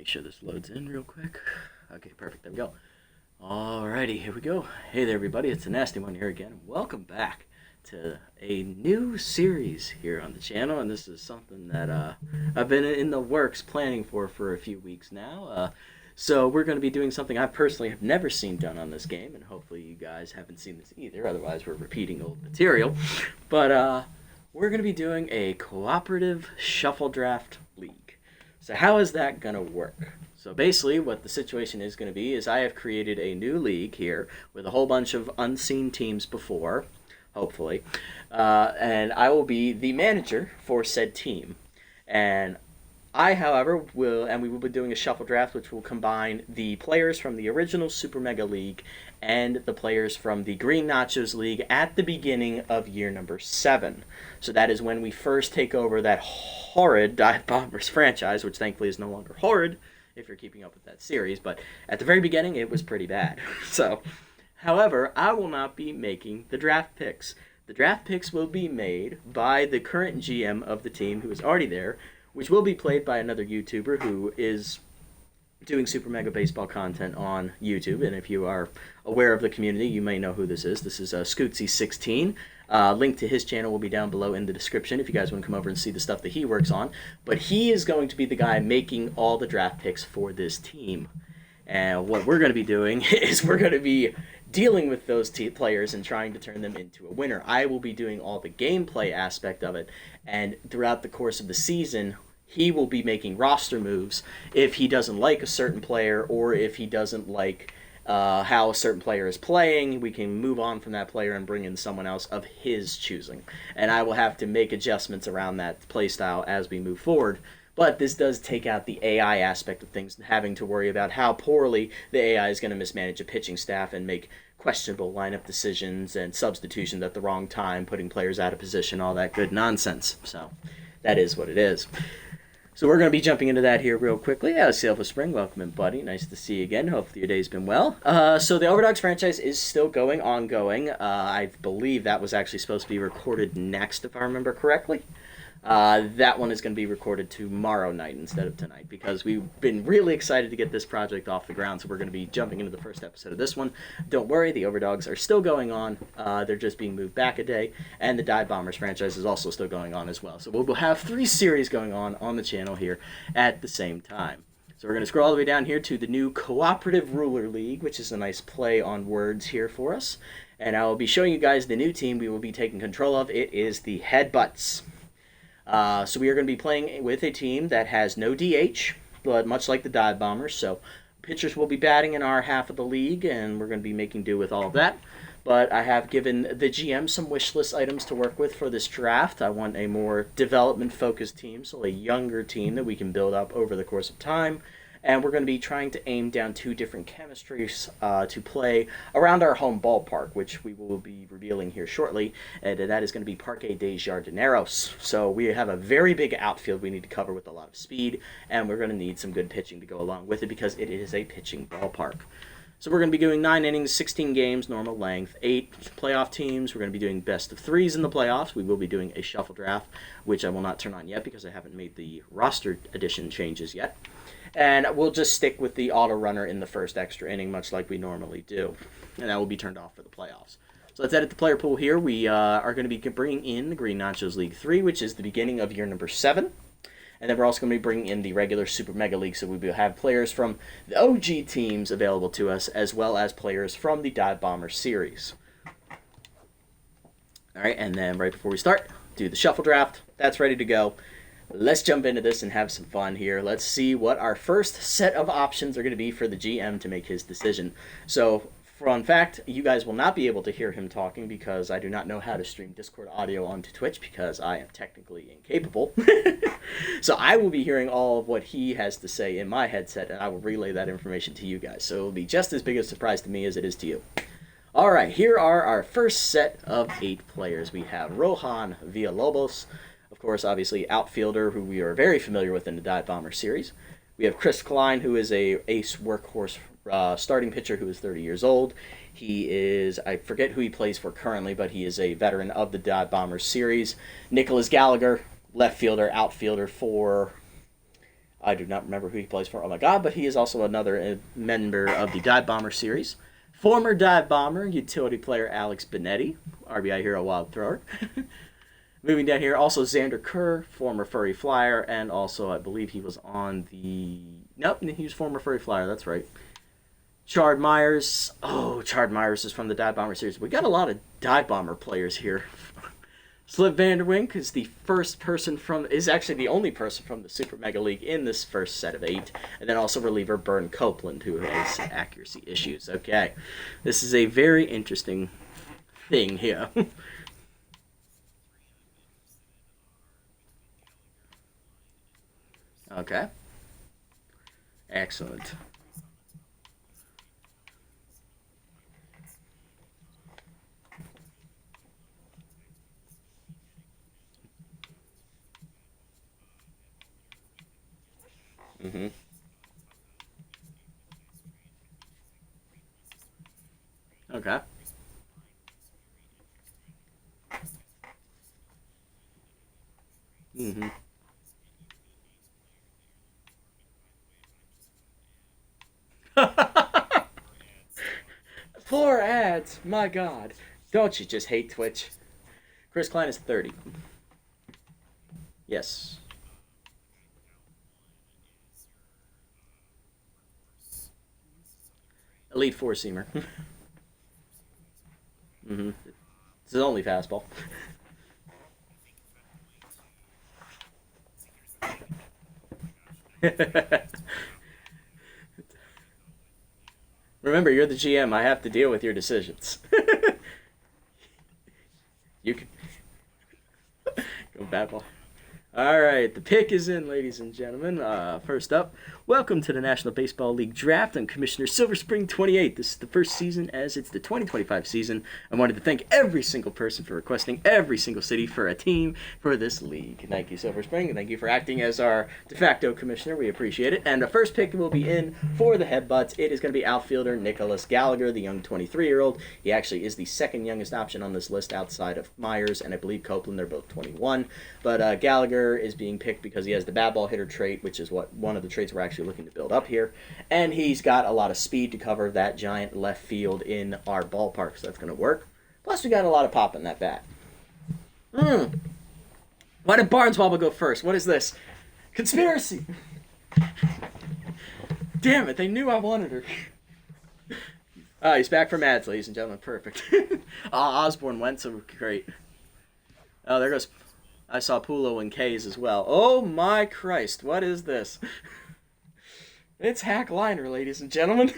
make sure this loads in real quick. Okay, perfect. There we go. Alrighty, here we go. Hey there, everybody. It's the Nasty One here again. Welcome back to a new series here on the channel, and this is something that I've been in the works planning for a few weeks now. So we're going to be doing something I personally have never seen done on this game, and hopefully you guys haven't seen this either. Otherwise, we're repeating old material. But we're going to be doing a cooperative shuffle draft league. So how is that going to work? So basically what the situation is going to be is I have created a new league here with a whole bunch of unseen teams before, hopefully, and I will be the manager for said team. And however, we will be doing a shuffle draft which will combine the players from the original Super Mega League and the players from the Green Nachos League at the beginning of year number 7. So that is when we first take over that horrid Dive Bombers franchise, which thankfully is no longer horrid if you're keeping up with that series, but at the very beginning it was pretty bad. So, however, I will not be making the draft picks. The draft picks will be made by the current GM of the team who is already there, which will be played by another YouTuber who is doing Super Mega Baseball content on YouTube. And if you are aware of the community, you may know who this is. This is Scootsy16. Link to his channel will be down below in the description if you guys want to come over and see the stuff that he works on. But he is going to be the guy making all the draft picks for this team. And what we're going to be doing is we're going to be dealing with those players and trying to turn them into a winner. I will be doing all the gameplay aspect of it, and throughout the course of the season, he will be making roster moves if he doesn't like a certain player, or if he doesn't like how a certain player is playing. We can move on from that player and bring in someone else of his choosing. And I will have to make adjustments around that playstyle as we move forward. But this does take out the AI aspect of things, having to worry about how poorly the AI is going to mismanage a pitching staff and make questionable lineup decisions and substitutions at the wrong time, putting players out of position, all that good nonsense. So that is what it is. So we're going to be jumping into that here real quickly. Silver Spring, welcome in, buddy. Nice to see you again. Hopefully your day's been well. So the Overdogs franchise is still ongoing. I believe that was actually supposed to be recorded next, if I remember correctly. That one is going to be recorded tomorrow night instead of tonight, because we've been really excited to get this project off the ground, so we're going to be jumping into the first episode of this one. Don't worry, the Overdogs are still going on. They're just being moved back a day, and the Dive Bombers franchise is also still going on as well. So we'll have 3 series going on the channel here at the same time. So we're going to scroll all the way down here to the new Cooperative Ruler League, which is a nice play on words here for us. And I will be showing you guys the new team we will be taking control of. It is the Headbutts. So we are going to be playing with a team that has no DH, but much like the Dive Bombers. So pitchers will be batting in our half of the league, and we're going to be making do with all of that. But I have given the GM some wish list items to work with for this draft. I want a more development-focused team, so a younger team that we can build up over the course of time. And we're going to be trying to aim down 2 different chemistries to play around our home ballpark, which we will be revealing here shortly. And that is going to be Parque des Jardineros. So we have a very big outfield we need to cover with a lot of speed, and we're going to need some good pitching to go along with it because it is a pitching ballpark. So we're going to be doing 9 innings, 16 games, normal length, 8 playoff teams. We're going to be doing best of 3s in the playoffs. We will be doing a shuffle draft, which I will not turn on yet because I haven't made the roster addition changes yet. And we'll just stick with the auto runner in the first extra inning, much like we normally do. And that will be turned off for the playoffs. So let's edit the player pool here. We are going to be bringing in the Green Nachos League 3, which is the beginning of year number 7. And then we're also going to be bringing in the regular Super Mega League, so we will have players from the OG teams available to us, as well as players from the Dive Bomber series. All right, and then right before we start, do the shuffle draft. That's ready to go. Let's jump into this and have some fun here. Let's see what our first set of options are going to be for the GM to make his decision. So, fun fact, you guys will not be able to hear him talking because I do not know how to stream Discord audio onto Twitch because I am technically incapable. So I will be hearing all of what he has to say in my headset, and I will relay that information to you guys. So it will be just as big a surprise to me as it is to you. All right, here are our first set of 8 players. We have Rohan Villalobos. Of course, obviously, outfielder, who we are very familiar with in the Dive Bomber series. We have Chris Klein, who is a ace workhorse starting pitcher who is 30 years old. He is, I forget who he plays for currently, but he is a veteran of the Dive Bombers series. Nicholas Gallagher, left fielder, outfielder for I do not remember who he plays for. Oh my god, but he is also another member of the Dive Bomber series. Former Dive Bomber, utility player Alex Benetti, RBI hero, wild thrower. Moving down here, also Xander Kerr, former Furry Flyer, and also I believe he was on the... Nope, he was former Furry Flyer, that's right. Chard Myers. Oh, Chard Myers is from the Dive Bomber series. We got a lot of Dive Bomber players here. Slip Vanderwink is is actually the only person from the Super Mega League in this first set of 8. And then also reliever Bern Copeland, who has accuracy issues. Okay. This is a very interesting thing here. Okay. Excellent. Mm-hmm. Okay. Mm-hmm. 4 ads! My god. Don't you just hate Twitch? Chris Klein is 30. Yes. Elite four-seamer. Mm-hmm. It's his only fastball. Remember, you're the GM. I have to deal with your decisions. You can go bad ball. All right, the pick is in, ladies and gentlemen. First up, welcome to the National Baseball League Draft. I'm Commissioner Silver Spring 28. This is the first season as it's the 2025 season. I wanted to thank every single person for requesting every single city for a team for this league. Thank you, Silver Spring, and thank you for acting as our de facto commissioner. We appreciate it. And the first pick will be in for the Headbutts. It is going to be outfielder Nicholas Gallagher, the young 23-year-old. He actually is the second youngest option on this list outside of Myers and I believe Copeland. They're both 21. But Gallagher is being picked because he has the bad ball hitter trait, which is what one of the traits we're actually looking to build up here. And he's got a lot of speed to cover that giant left field in our ballpark, so that's going to work. Plus, we got a lot of pop in that bat. Why did Barnswobble go first? What is this? Conspiracy! Damn it, they knew I wanted her. He's back from ads, ladies and gentlemen. Perfect. Osborne went, so great. Oh, there goes... I saw Pulo and K's as well. Oh my Christ, what is this? It's Hack Liner, ladies and gentlemen.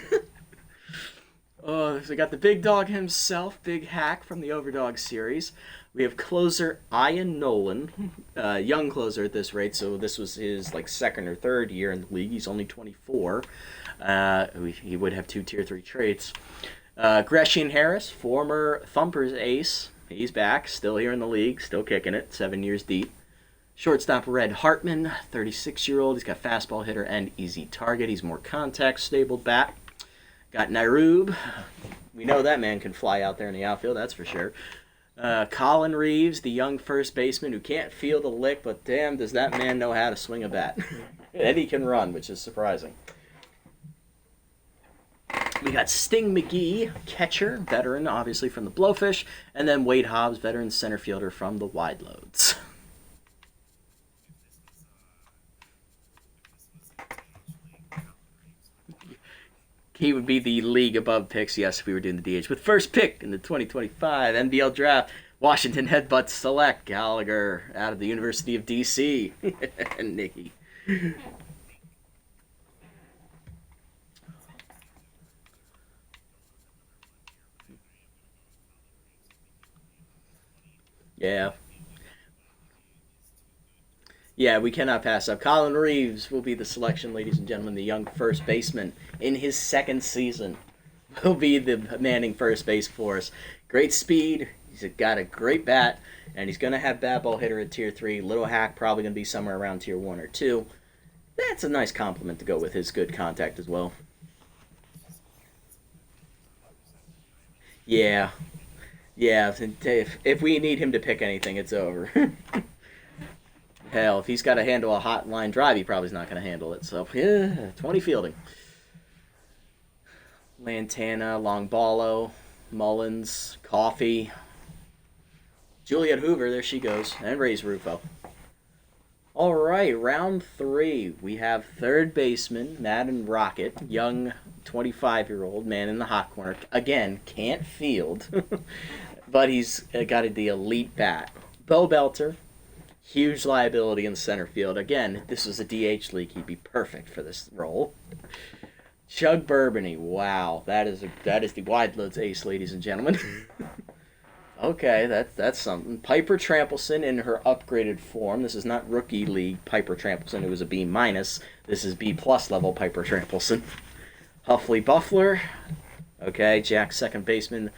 Oh, so we got the big dog himself, Big Hack from the Overdog series. We have closer Ian Nolan, young closer at this rate, so this was his second or third year in the league. He's only 24. He would have 2 Tier 3 traits. Gresham Harris, former Thumpers ace. He's back, still here in the league, still kicking it, 7 years deep. Shortstop Red Hartman, 36-year-old. He's got fastball hitter and easy target. He's more contact, stable bat. Got Nairub. We know that man can fly out there in the outfield, that's for sure. Colin Reeves, the young first baseman who can't feel the lick, but damn, does that man know how to swing a bat. And he can run, which is surprising. We got Sting McGee, catcher, veteran, obviously from the Blowfish, and then Wade Hobbs, veteran center fielder from the Wide Loads. He would be the league above picks, yes, if we were doing the DH. With first pick in the 2025 NBL Draft, Washington Headbutts select Gallagher out of the University of D.C. Nicky. Yeah. Yeah, we cannot pass up. Colin Reeves will be the selection, ladies and gentlemen. The young first baseman in his second season will be the manning first base for us. Great speed. He's got a great bat, and he's going to have bat ball hitter at Tier 3. Little Hack probably going to be somewhere around Tier 1 or 2. That's a nice compliment to go with his good contact as well. Yeah. Yeah, if we need him to pick anything, it's over. Hell, if he's got to handle a hot line drive, he probably's not going to handle it. So, yeah, 20 fielding. Lantana, Longballo, Mullins, Coffee, Juliet Hoover, there she goes, and Ray's Rufo. All right, round 3. We have third baseman Madden Rocket, young 25-year-old man in the hot corner. Again, can't field, but he's got the elite bat. Bo Belter, huge liability in center field. Again, if this was a DH league, he'd be perfect for this role. Chug Bourbony, wow, that is the Wide Loads ace, ladies and gentlemen. Okay, that's something. Piper Trampleson in her upgraded form. This is not rookie league Piper Trampleson, who was a B minus. This is B plus level Piper Trampleson. Huffley Buffler. Okay, Jack's second baseman.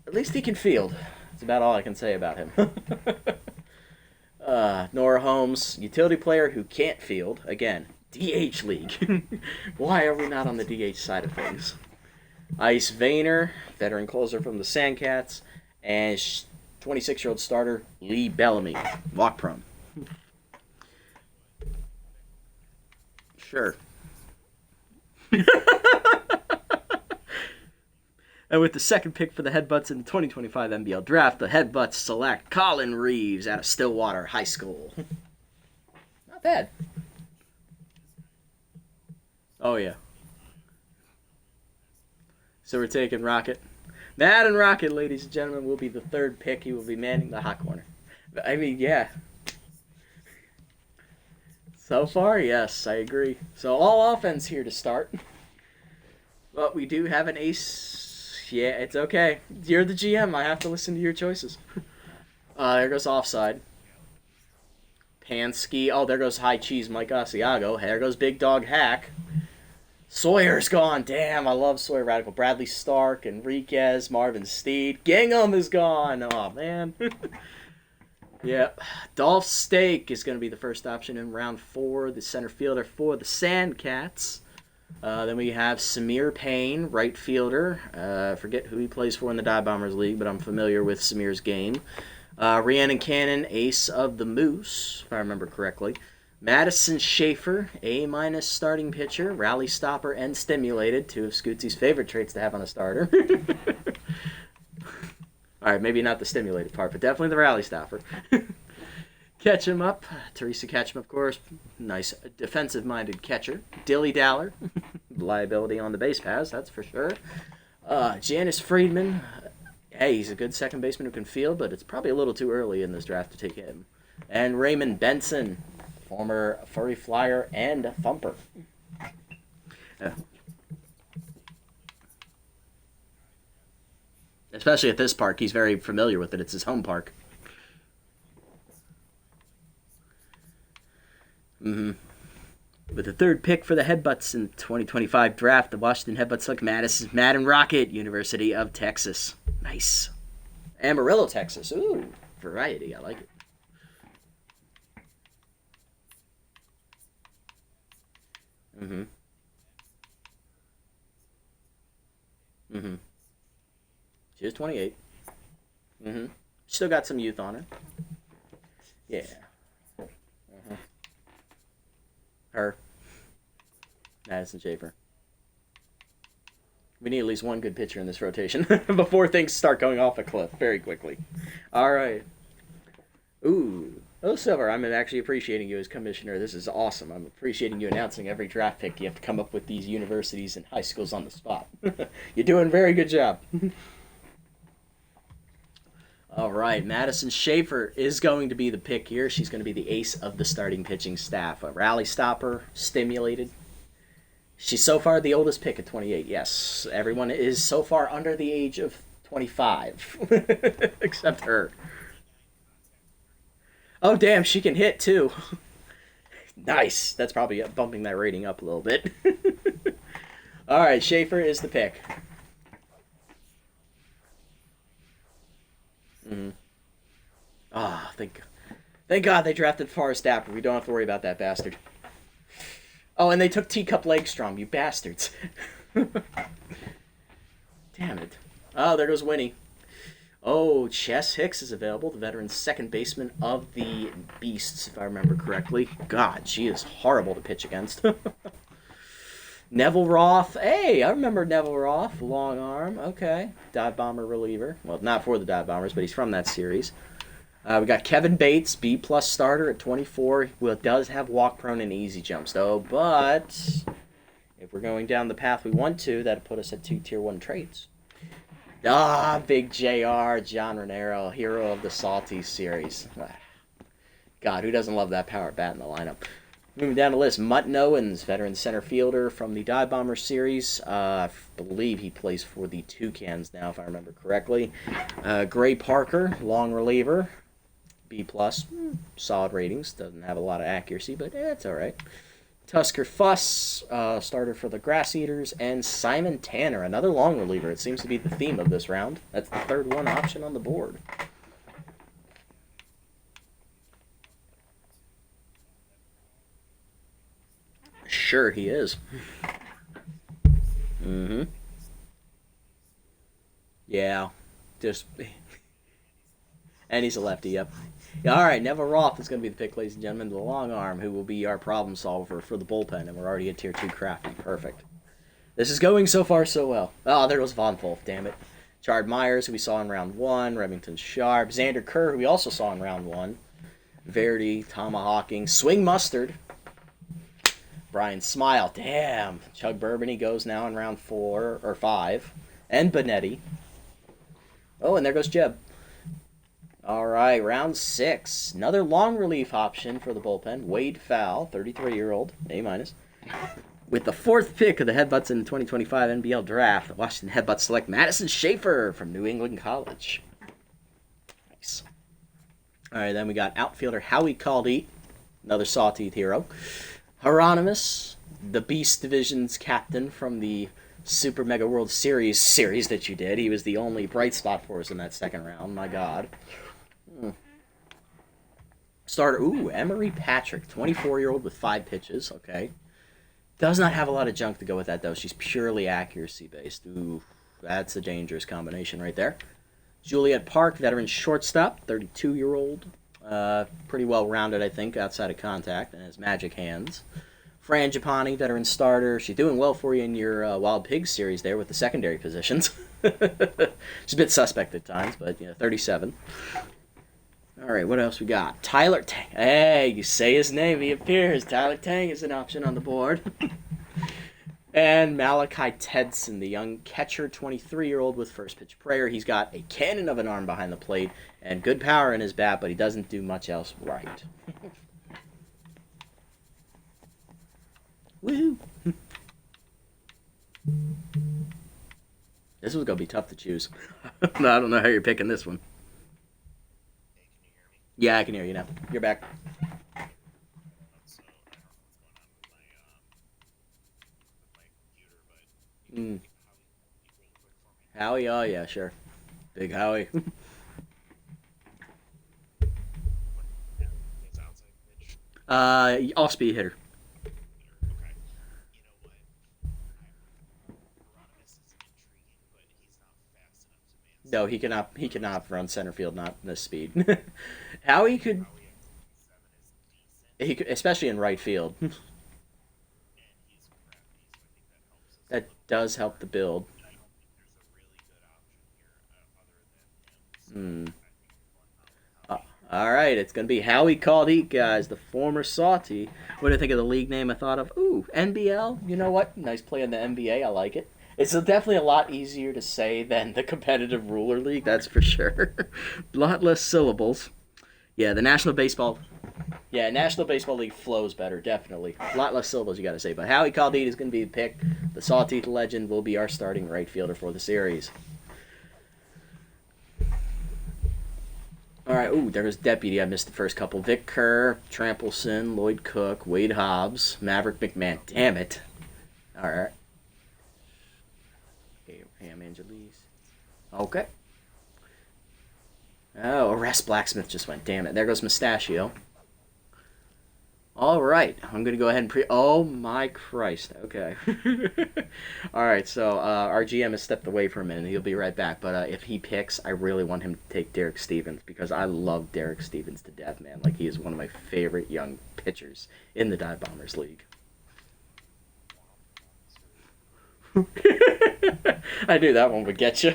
At least he can field. That's about all I can say about him. Nora Holmes, utility player who can't field. Again, DH league. Why are we not on the DH side of things? Ice Vayner, veteran closer from the Sandcats. And 26-year-old starter Lee Bellamy, walk prone. Sure. And with the second pick for the Headbutts in the 2025 NBL Draft, the Headbutts select Colin Reeves out of Stillwater High School. Not bad. Oh, yeah. So we're taking Rocket. Madden Rocket, ladies and gentlemen, will be the third pick. He will be manning the hot corner. I mean, yeah. So far, yes, I agree. So all offense here to start. But we do have an ace. Yeah, it's okay. You're the GM. I have to listen to your choices. There goes offside. Pansky. Oh, there goes High Cheese Mike Asiago. There goes Big Dog Hack. Sawyer's gone. Damn, I love Sawyer Radical. Bradley Stark, Enriquez, Marvin Steed. Gingham is gone. Oh, man. Yeah. Dolph Stake is going to be the first option in round 4, the center fielder for the Sandcats. Then we have Samir Payne, right fielder. I forget who he plays for in the Dive Bombers League, but I'm familiar with Samir's game. Rhiannon Cannon, ace of the Moose, if I remember correctly. Madison Schaefer, A- starting pitcher, rally stopper, and stimulated. 2 of Scootsy's favorite traits to have on a starter. All right, maybe not the stimulated part, but definitely the rally stopper. Ketchum up. Teresa Ketchum, of course. Nice defensive-minded catcher. Dilly Daller. Liability on the base paths, that's for sure. Janice Friedman. Hey, he's a good second baseman who can field, but it's probably a little too early in this draft to take him. And Raymond Benson, former Furry Flyer and Thumper. Especially at this park. He's very familiar with it. It's his home park. With the third pick for the Headbutts in the 2025 draft, the Washington Headbutts select Madden Rocket, University of Texas. Nice. Amarillo, Texas. Ooh, variety. I like it. She was 28. Still got some youth on her. Yeah. Her. Madison Schaefer. We need at least one good pitcher in this rotation before things start going off a cliff very quickly. All right. Ooh. Oh, Silver, I'm actually appreciating you as commissioner. This is awesome. I'm appreciating you announcing every draft pick. You have to come up with these universities and high schools on the spot. You're doing a very good job. All right, Madison Schaefer is going to be the pick here. She's going to be the ace of the starting pitching staff. A rally stopper, stimulated. She's so far the oldest pick at 28. Yes, everyone is so far under the age of 25, except her. Oh, damn, she can hit, too. Nice. That's probably bumping that rating up a little bit. All right, Schaefer is the pick. Ah, thank God they drafted Forrest Dapper. We don't have to worry about that bastard. Oh, and they took Teacup Legstrom, you bastards. Damn it. Oh, there goes Winnie. Oh, Chess Hicks is available, the veteran second baseman of the Beasts, if I remember correctly. God, she is horrible to pitch against. Neville Roth. Hey, I remember Neville Roth. Long arm. Okay. Dive Bomber reliever. Well, not for the Dive Bombers, but he's from that series. We got Kevin Bates, B-plus starter at 24. Well, does have walk prone and easy jumps, though. But if we're going down the path we want to, that'll put us at 2 Tier 1 traits. Ah, Big JR, John Renero, hero of the Salty series. God, who doesn't love that power bat in the lineup? Moving down the list, Mutton Owens, veteran center fielder from the Dive Bomber series. I believe he plays for the Toucans now, if I remember correctly. Gray Parker, long reliever, B+, solid ratings. Doesn't have a lot of accuracy, but it's all right. Tusker Fuss, starter for the Grass Eaters, and Simon Tanner, another long reliever. It seems to be the theme of this round. That's the third one option on the board. Sure he is. Mm-hmm. Yeah. Just... And he's a lefty, yep. Yeah, all right, Neville Roth is going to be the pick, ladies and gentlemen. The long arm, who will be our problem solver for the bullpen, and we're already at Tier 2 crafting. Perfect. This is going so far so well. Oh, there was Von Wolf, damn it. Chard Myers, who we saw in round 1. Remington Sharp. Xander Kerr, who we also saw in round 1. Verdi, Tomahawking. Swing Mustard. Brian Smile, damn. Chug Bourbon, goes now in round 4 or 5. And Benetti. Oh, and there goes Jeb. All right, round 6. Another long relief option for the bullpen. Wade Fowl, 33-year-old, A-. With the 4th pick of the Headbutts in the 2025 NBL Draft, the Washington Headbutts select Madison Schaefer from New England College. Nice. All right, then we got outfielder Howie Caldeet, another Sawtooth hero. Hieronymus, the Beast Division's captain from the Super Mega World Series that you did. He was the only bright spot for us in that second round. My God. Starter, Emery Patrick, 24-year-old with 5 pitches. Okay. Does not have a lot of junk to go with that, though. She's purely accuracy-based. Ooh, that's a dangerous combination right there. Juliet Park, veteran shortstop, 32-year-old. Pretty well-rounded, I think, outside of contact, and has magic hands. Fran Japani, veteran starter. She's doing well for you in your Wild Pigs series there with the secondary positions. She's a bit suspect at times, but, 37. All right, what else we got? Tyler Tang. Hey, you say his name, he appears. Tyler Tang is an option on the board. And Malachi Tedson, the young catcher, 23-year-old with first pitch prayer. He's got a cannon of an arm behind the plate and good power in his bat, but he doesn't do much else right. Woohoo! This was going to be tough to choose. No, I don't know how you're picking this one. Hey, can you hear me? Yeah, I can hear you now. You're back. So, I don't know what's going on with my computer, but you can keep Howie real quick for me. Howie, oh yeah, sure. Big Howie. Yeah, he's outside pitch. Off-speed hitter. Okay. You know what? Hieronymus is intriguing, but he's not fast enough to advance. No, he cannot run center field, not this speed. Howie could, Howie at 27 is decent, he could, especially in right field. and he's crafty, so I think that helps us. That does help the build. But I don't think there's a really good option here other than him. So Hmm. I think All right, it's going to be Howie Caldeet, guys, the former Sawty. What do you think of the league name I thought of? Ooh, NBL. You know what? Nice play in the NBA. I like it. It's definitely a lot easier to say than the competitive ruler league, that's for sure. A lot less syllables. Yeah, the National Baseball League flows better, definitely. A lot less syllables you got to say. But Howie Caldeet is going to be the pick. The Sawtooth legend will be our starting right fielder for the series. All right, there was Deputy. I missed the first couple. Vic Kerr, Trampleson, Lloyd Cook, Wade Hobbs, Maverick McMahon. Damn it. All right. Ham Angeles. Okay. Oh, Arrest Blacksmith just went. Damn it. There goes Mustachio. All right, I'm gonna go ahead and Oh my Christ! Okay. All right, so our GM has stepped away for a minute. He'll be right back. But if he picks, I really want him to take Derek Stevens because I love Derek Stevens to death, man. Like he is one of my favorite young pitchers in the Dive Bombers League. I knew that one would get you.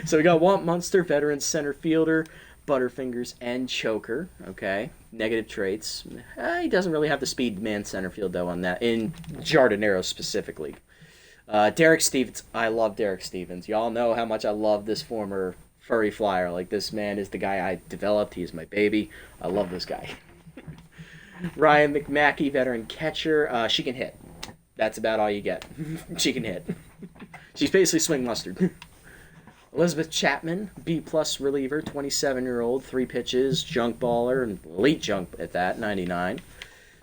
So we got Want Munster, veteran center fielder, Butterfingers, and Choker. Okay, negative traits. He doesn't really have the speed man center field though on that in Jardinero specifically. Derek Stevens. I love Derek Stevens. Y'all know how much I love this former furry flyer. Like this man is the guy I developed. He's my baby. I love this guy. Ryan McMackey, veteran catcher. She can hit. That's about all you get. She can hit. She's basically swing mustard. Elizabeth Chapman, B-plus reliever, 27-year-old, 3 pitches, junk baller, and late junk at that, 99.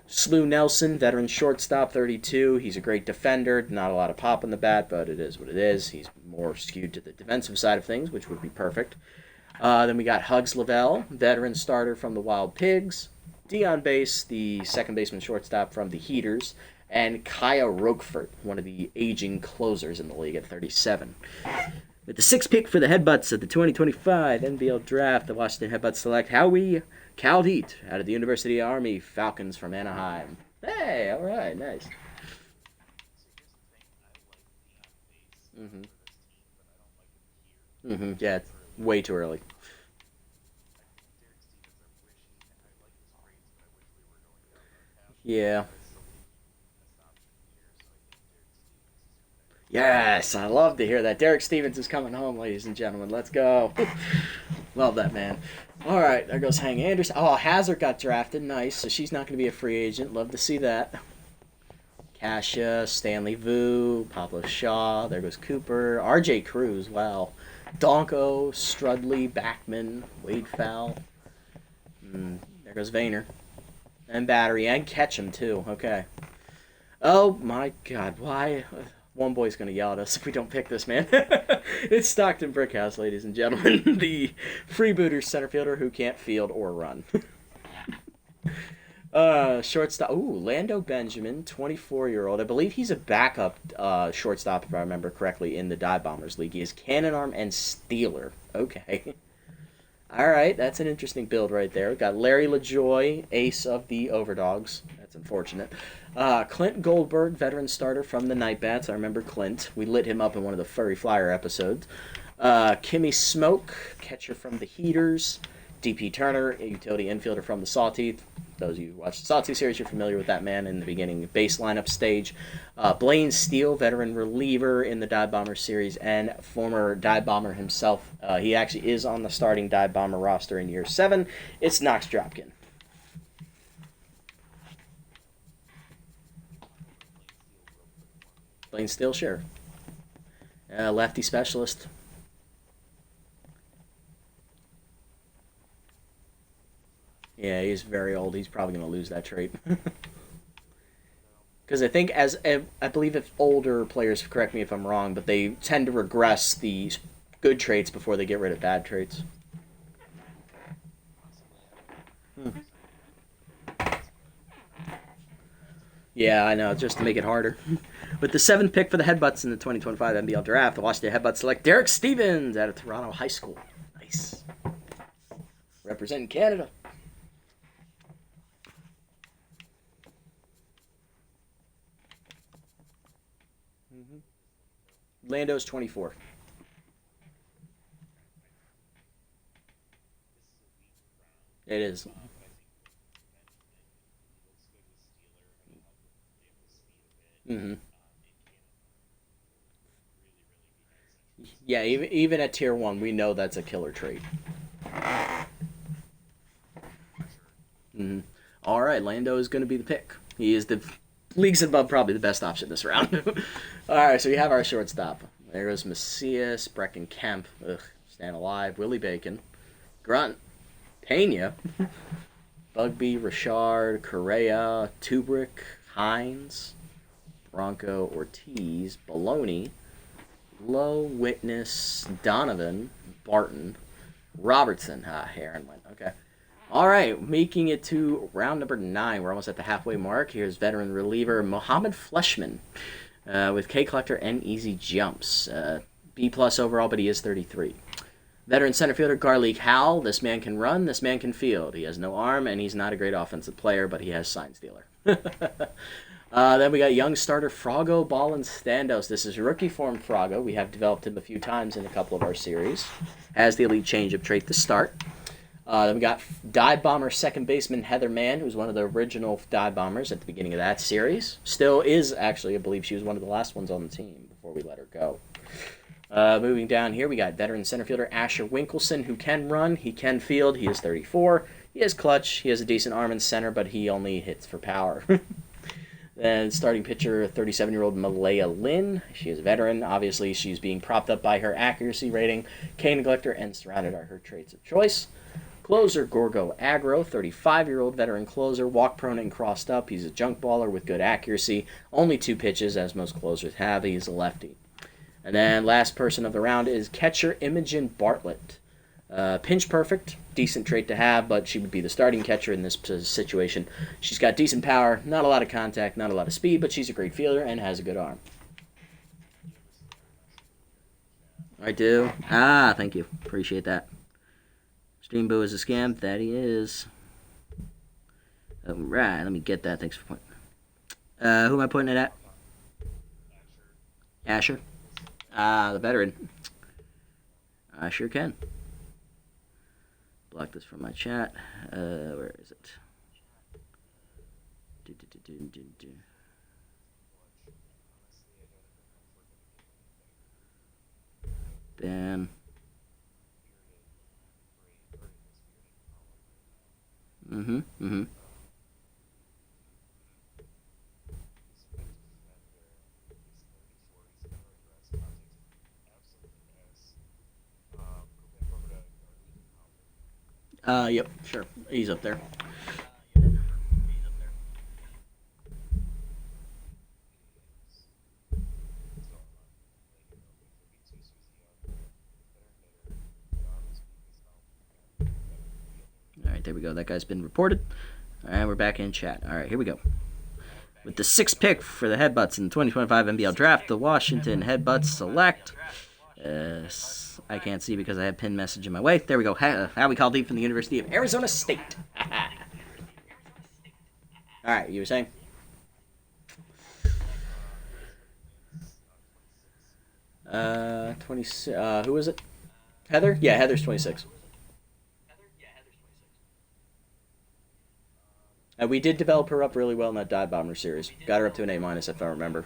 Slew Nelson, veteran shortstop, 32. He's a great defender. Not a lot of pop in the bat, but it is what it is. He's more skewed to the defensive side of things, which would be perfect. Then we got Hugs Lavelle, veteran starter from the Wild Pigs. Dion Base, the second baseman shortstop from the Heaters. And Kaya Roquefort, one of the aging closers in the league at 37. With the 6th pick for the Headbutts of the 2025 NBL Draft, the Washington Headbutts select Howie Caldheat out of the University of Army Falcons from Anaheim. Hey, all right, nice. Yeah, it's way too early. Yeah. Yes, I love to hear that. Derek Stevens is coming home, ladies and gentlemen. Let's go. Love that man. All right, there goes Hank Anderson. Oh, Hazard got drafted. Nice. So she's not going to be a free agent. Love to see that. Kasia, Stanley Vu, Pablo Shaw. There goes Cooper. R.J. Cruz. Wow. Donko, Strudley, Backman, Wade Fowl. There goes Vayner. And Battery. And Ketchum, too. Okay. Oh, my God. Why? One boy's going to yell at us if we don't pick this, man. It's Stockton Brickhouse, ladies and gentlemen. The freebooter center fielder who can't field or run. Shortstop. Ooh, Lando Benjamin, 24-year-old. I believe he's a backup shortstop, if I remember correctly, in the Dive Bombers League. He is Cannon Arm and Stealer. Okay. All right, that's an interesting build right there. We've got Larry LaJoy, ace of the Overdogs. That's unfortunate. Clint Goldberg, veteran starter from the Night Bats. I remember Clint. We lit him up in one of the Furry Flyer episodes. Kimmy Smoke, catcher from the Heaters. D.P. Turner, a utility infielder from the Sawteeth. Those of you who watch the Sawteeth series, you're familiar with that man in the beginning base lineup stage. Blaine Steele, veteran reliever in the Dive Bomber series and former Dive Bomber himself. He actually is on the starting Dive Bomber roster in year 7. It's Knox Dropkin. Blaine Steele, sure. Lefty specialist. Yeah, he's very old. He's probably going to lose that trait. Because I think, I believe if older players, correct me if I'm wrong, but they tend to regress the good traits before they get rid of bad traits. Yeah, I know, just to make it harder. With the 7th pick for the Headbutts in the 2025 NBL Draft, the Washington Headbutts select Derek Stevens out of Toronto High School. Nice. Representing Canada. Lando's 24. It is. Yeah, even at tier 1, we know that's a killer trait. All right, Lando is going to be the pick. He is the leagues above probably the best option this round. All right, so we have our shortstop. There goes Macias, Brecken Kemp, Stand Alive, Willie Bacon, Grunt, Pena, Bugby, Richard, Correa, Tubrick, Hines, Bronco, Ortiz, Baloney, Lowe, Witness, Donovan, Barton, Robertson. Heron went. Okay. All right, making it to round number 9. We're almost at the halfway mark. Here's veteran reliever Mohammed Fleshman with K Collector and Easy Jumps. B plus overall, but he is 33. Veteran center fielder Garlic Howell. This man can run, this man can field. He has no arm, and he's not a great offensive player, but he has sign stealer. Then we got young starter Frago Ballin Standos. This is rookie form Frago. We have developed him a few times in a couple of our series. Has the elite changeup trait to start. Then we got dive bomber second baseman Heather Mann, who's one of the original dive bombers at the beginning of that series. Still is, actually. I believe she was one of the last ones on the team before we let her go. Moving down here, we got veteran center fielder Asher Winkelson, who can run, he can field, he is 34. He is clutch, he has a decent arm in center, but he only hits for power. Then starting pitcher, 37-year-old Malaya Lynn. She is a veteran. Obviously, she's being propped up by her accuracy rating, K Neglector, and surrounded by her traits of choice. Closer, Gorgo Agro, 35-year-old veteran closer, walk prone and crossed up. He's a junk baller with good accuracy. Only 2 pitches, as most closers have. He's a lefty. And then last person of the round is catcher Imogen Bartlett. Pinch perfect, decent trait to have, but she would be the starting catcher in this situation. She's got decent power, not a lot of contact, not a lot of speed, but she's a great fielder and has a good arm. I do. Ah, thank you. Appreciate that. Streambo is a scam. That he is. All right, let me get that. Thanks for pointing. Who am I pointing it at? Asher. Ah, the veteran. I sure can. Block this from my chat. Where is it? Ban. Mm-hmm. Yep, sure. He's up there. All right, there we go. That guy's been reported. All right, we're back in chat. All right, here we go. With the 6th pick for the Headbutts in the 2025 NBL Draft, the Washington Headbutts select. I can't see because I have pinned message in my way. There we go. Howie Caldwell from the University of Arizona State. All right, you were saying? Uh, 26. Who is it? Heather? Yeah, Heather's 26. We did develop her up really well in that Dive Bomber series. Got her up to an A- if I remember.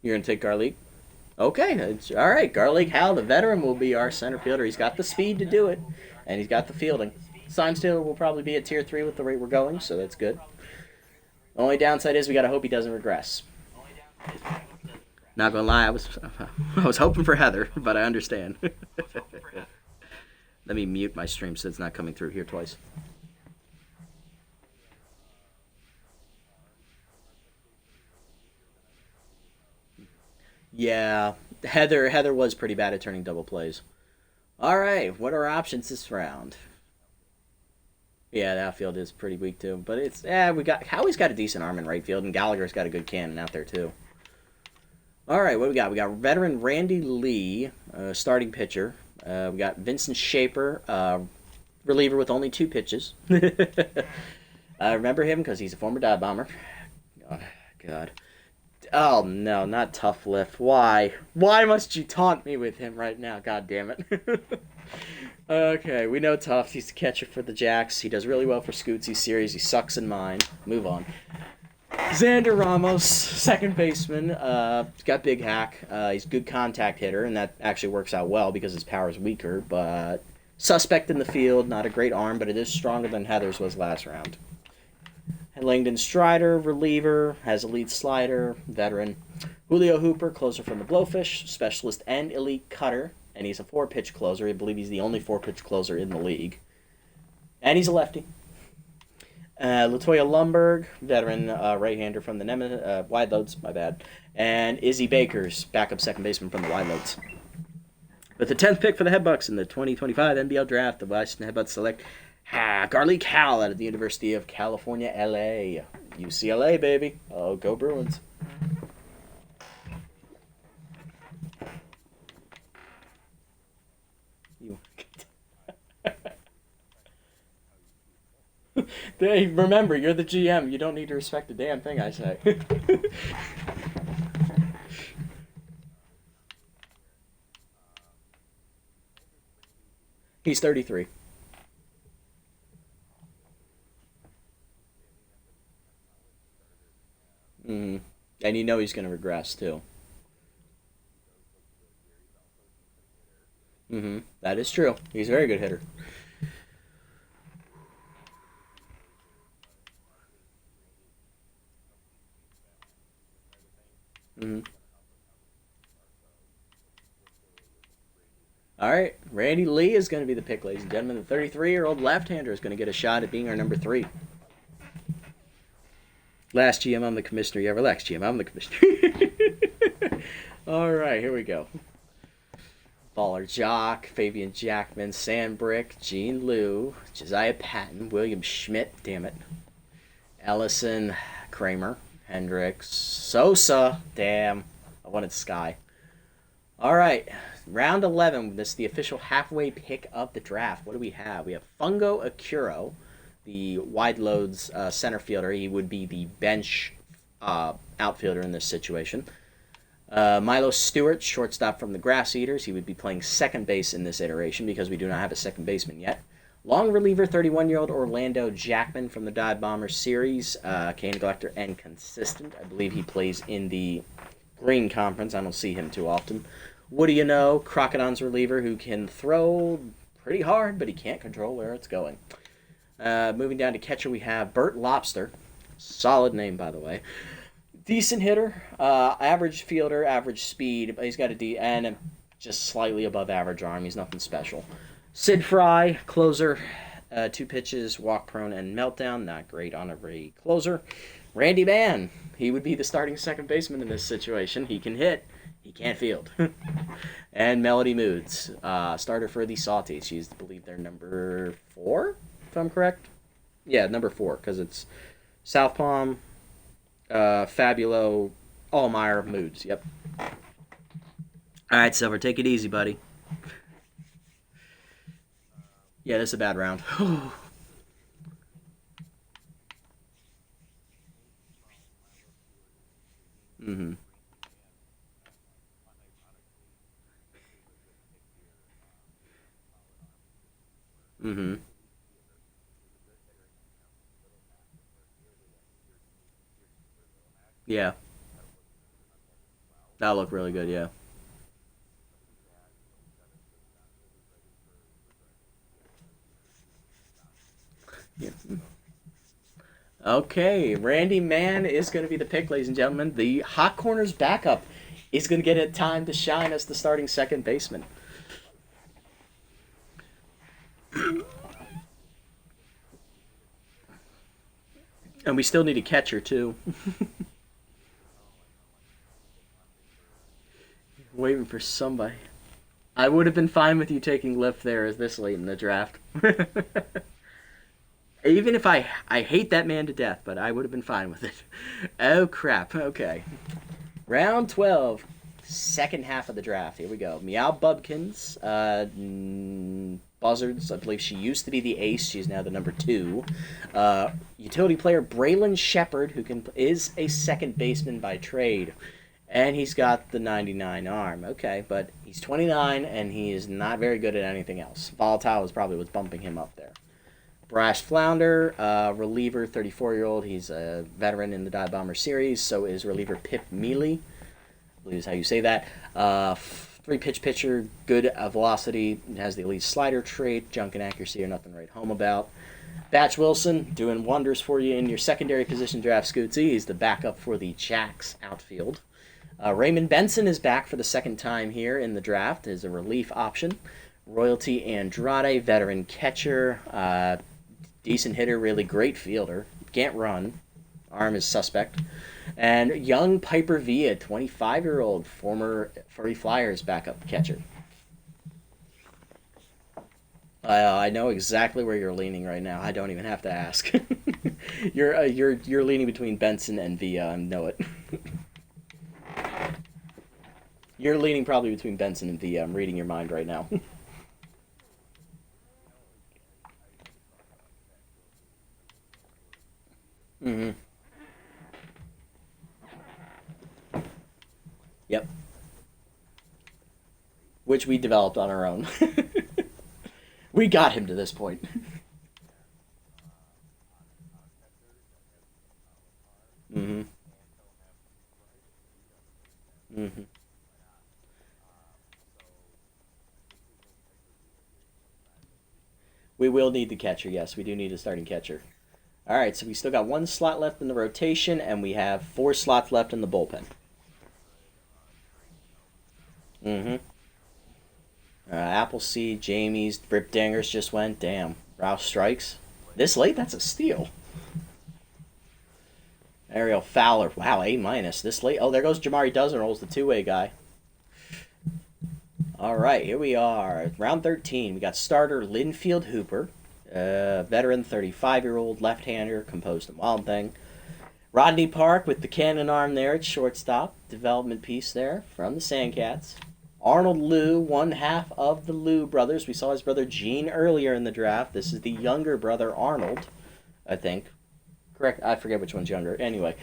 You're going to take Garlic? Okay, all right. Garlic Hal, the veteran, will be our center fielder. He's got the speed to do it, and he's got the fielding. Sign stealer will probably be at Tier 3 with the rate we're going, so that's good. The only downside is we got to hope he doesn't regress. Not gonna lie, I was hoping for Heather, but I understand. Let me mute my stream so it's not coming through here twice. Yeah, Heather was pretty bad at turning double plays. All right, what are our options this round? Yeah, the outfield is pretty weak too, but it's we got Howie's got a decent arm in right field, and Gallagher's got a good cannon out there too. All right, what do we got? We got veteran Randy Lee, starting pitcher. We got Vincent Shaper, reliever with only 2 pitches. I remember him because he's a former dive bomber. Oh, God. Oh, no, not Tough Lift. Why? Why must you taunt me with him right now? God damn it. Okay, we know Tough. He's the catcher for the Jacks. He does really well for Scootsy's series. He sucks in mine. Move on. Xander Ramos, second baseman. He's got big hack. He's a good contact hitter, and that actually works out well because his power is weaker. But suspect in the field, not a great arm, but it is stronger than Heather's was last round. Langdon Strider, reliever, has elite slider, veteran. Julio Hooper, closer from the Blowfish, specialist and elite cutter, and he's a 4-pitch closer. I believe he's the only 4-pitch closer in the league. And he's a lefty. Latoya Lumberg, veteran right-hander from the Wide Loads, my bad. And Izzy Bakers, backup second baseman from the Wide Loads. With the 10th pick for the Headbucks in the 2025 NBL Draft, the Washington Headbucks select Garlic Hal out of the University of California, LA. UCLA, baby. Oh, go Bruins. Hey, remember, you're the GM. You don't need to respect a damn thing I say. He's 33. Mm-hmm. And you know he's going to regress, too. Mm-hmm. That is true. He's a very good hitter. Mm-hmm. All right, Randy Lee is going to be the pick, ladies and gentlemen. The 33-year-old left-hander is going to get a shot at being our number 3. Last GM, I'm the commissioner. Yeah, relax, GM. I'm the commissioner. All right, here we go. Baller Jock, Fabian Jackman, Sandbrick, Gene Liu, Josiah Patton, William Schmidt, damn it, Ellison, Kramer, Hendricks, Sosa, damn, I wanted Sky. All right, round 11. This is the official halfway pick of the draft. What do we have? We have Fungo Akuro, the Wide Loads center fielder. He would be the bench outfielder in this situation. Milo Stewart, shortstop from the Grass Eaters. He would be playing second base in this iteration because we do not have a second baseman yet. Long reliever, 31-year-old Orlando Jackman from the Dive Bombers series. K neglector and consistent. I believe he plays in the Green Conference. I don't see him too often. What do you know? Crocodon's reliever who can throw pretty hard, but he can't control where it's going. Moving down to catcher, we have Bert Lobster. Solid name, by the way. Decent hitter, average fielder, average speed. He's got a D and just slightly above average arm. He's nothing special. Sid Fry, closer, 2 pitches, walk prone and meltdown. Not great on a closer. Randy Mann, he would be the starting second baseman in this situation. He can hit, he can't field. And Melody Moods, starter for the Salties. She's, I believe, their number 4, if I'm correct. Yeah, number 4, because it's South Palm, Fabulo, Allmeyer, Moods. Yep. All right, Silver, take it easy, buddy. Yeah, this is a bad round. Mm-hmm. Mm-hmm. Yeah. That'll look really good, yeah. Yeah. Okay, Randy Mann is going to be the pick, ladies and gentlemen. The Hot Corners backup is going to get a time to shine as the starting second baseman. And we still need a catcher, too. Waiting for somebody. I would have been fine with you taking Lift there as this late in the draft. Even if I hate that man to death, but I would have been fine with it. Oh, crap. Okay. Round 12. Second half of the draft. Here we go. Meow Bubkins. Buzzards. I believe she used to be the ace. She's now the number 2. Utility player Braylon Shepard, who is a second baseman by trade. And he's got the 99 arm. Okay, but he's 29, and he is not very good at anything else. Volatile is probably what's bumping him up there. Brash Flounder, reliever, 34-year-old. He's a veteran in the Dive Bomber series. So is reliever Pip Mealy. I believe is how you say that. 3-pitch pitcher, good velocity, has the elite slider trait. Junk and accuracy are nothing to write home about. Batch Wilson, doing wonders for you in your secondary position draft, Scootsy. He's the backup for the Jacks outfield. Raymond Benson is back for the second time here in the draft as a relief option. Royalty Andrade, veteran catcher. decent hitter, really great fielder. Can't run. Arm is suspect. And young Piper Villa, 25-year-old former Furry Flyers backup catcher. I know exactly where you're leaning right now. I don't even have to ask. You're leaning between Benson and Villa. I know it. You're leaning probably between Benson and Villa. I'm reading your mind right now. hmm Yep. Which we developed on our own. We got him to this point. hmm hmm We will need the catcher. Yes, we do need a starting catcher. All right, so we still got one slot left in the rotation, and we have 4 slots left in the bullpen. Mm-hmm. Appleseed, Jamie's, Rip Dangers just went. Damn. Ralph strikes. This late? That's a steal. Ariel Fowler. Wow, A minus. This late. Oh, there goes Jamari Dozenrolls, the two-way guy. All right, here we are. Round 13. We got starter Linfield Hooper, veteran 35-year-old left-hander, composed of Wild Thing. Rodney Park with the cannon arm there at shortstop. Development piece there from the Sandcats. Arnold Liu, one half of the Liu brothers. We saw his brother Gene earlier in the draft. This is the younger brother Arnold, I think. Correct. I forget which one's younger. Anyway,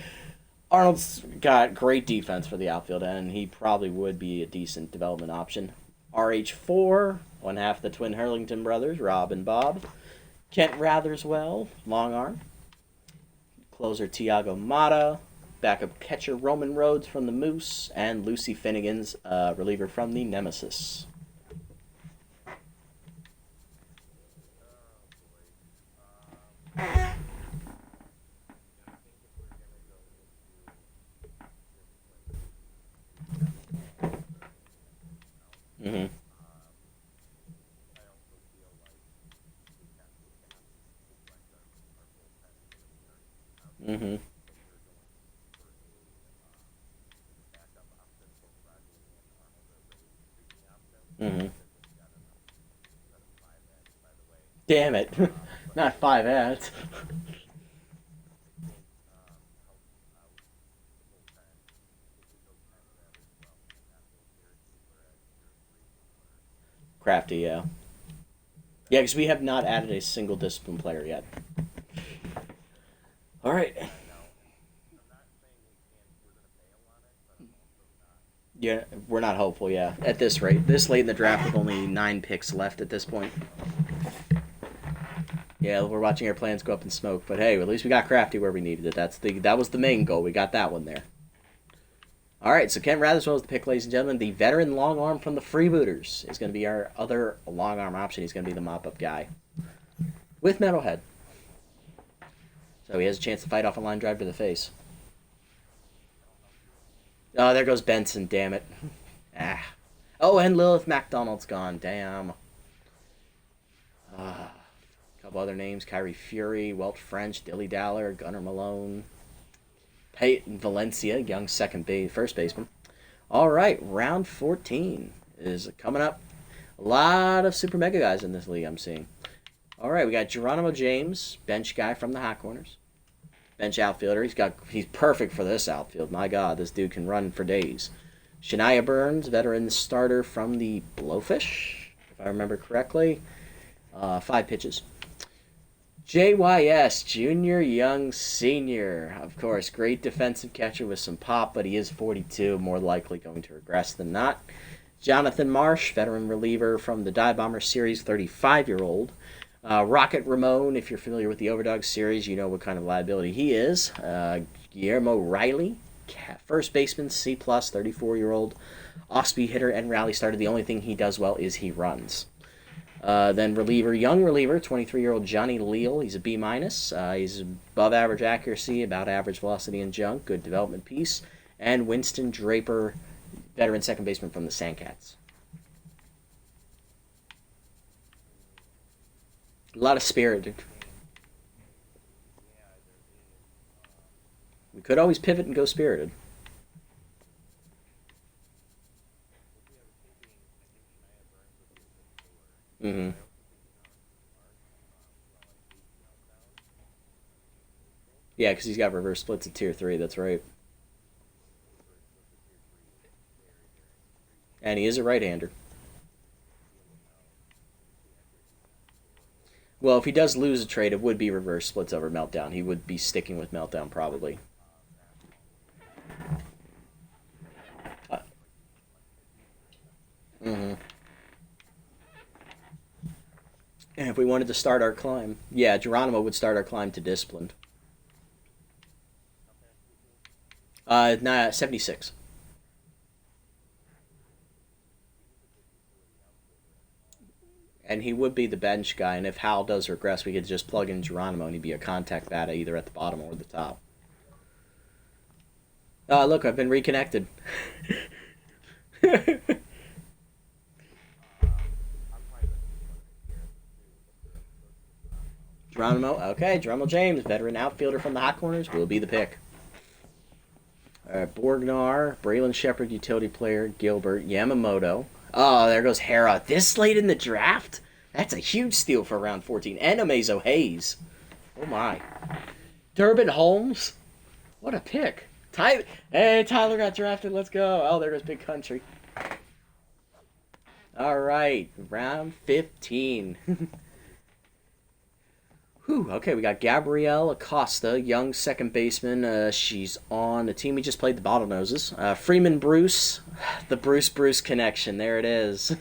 Arnold's got great defense for the outfield, and he probably would be a decent development option. RH4, one half the twin Hurlington brothers, Rob and Bob. Kent Ratherswell, long arm. Closer Tiago Mata. Backup catcher Roman Rhodes from the Moose. And Lucy Finnegan's reliever from the Nemesis. Mm-hmm. Mm-hmm. Mm-hmm. Damn it. Not 5 ads. Crafty, yeah. Yeah, because we have not added a single discipline player yet. All right. Yeah, we're not hopeful, yeah. At this rate. This late in the draft with only 9 picks left at this point. Yeah, we're watching our plans go up in smoke, but hey, at least we got Crafty where we needed it. That was the main goal. We got that one there. All right, so Kent Ratherswell is the pick, ladies and gentlemen. The veteran long arm from the Freebooters is going to be our other long arm option. He's going to be the mop-up guy with Metalhead. So he has a chance to fight off a line drive to the face. Oh, there goes Benson, damn it. Ah. Oh, and Lilith MacDonald's gone, damn. A couple other names, Kyrie Fury, Welt French, Dilly Daller, Gunnar Malone, Peyton Valencia, young first baseman. All right, round 14 is coming up. A lot of super mega guys in this league I'm seeing. All right, we got Geronimo James, bench guy from the hot corners. Bench outfielder. He's perfect for this outfield. My God, this dude can run for days. Shania Burns, veteran starter from the Blowfish, if I remember correctly. 5 pitches. JYS, Junior Young Senior. Of course, great defensive catcher with some pop, but he is 42, more likely going to regress than not. Jonathan Marsh, veteran reliever from the Dive Bomber series, 35-year-old. Rocket Ramon, if you're familiar with the Overdog series, you know what kind of liability he is. Guillermo Riley, first baseman, C+, 34-year-old. Off-speed hitter and rally starter. The only thing he does well is he runs. Then young reliever, 23-year-old Johnny Leal. He's a B-. He's above average accuracy, about average velocity and junk. Good development piece. And Winston Draper, veteran second baseman from the Sandcats. A lot of spirit. Could always pivot and go Spirited. Mm-hmm. Yeah, because he's got reverse splits at tier 3, that's right. And he is a right-hander. Well, if he does lose a trade, it would be reverse splits over Meltdown. He would be sticking with Meltdown, probably. Mm-hmm. And if we wanted to start our climb, yeah, Geronimo would start our climb to Disciplined. Nah, 76. And he would be the bench guy, and if Hal does regress, we could just plug in Geronimo, and he'd be a contact bat either at the bottom or the top. Look, I've been reconnected. Geronimo, okay, Geronimo James, veteran outfielder from the hot corners, will be the pick. Borgnar, Braylon Shepard, utility player, Gilbert, Yamamoto. Oh, there goes Hera. This late in the draft? That's a huge steal for round 14. And Amazo Hayes. Oh my. Durbin Holmes? What a pick. Hey, Tyler got drafted. Let's go. Oh, there goes Big Country. All right, round 15. Whew, okay, we got Gabrielle Acosta, young second baseman. She's on the team we just played, the Bottlenoses. Freeman Bruce, the Bruce connection. There it is.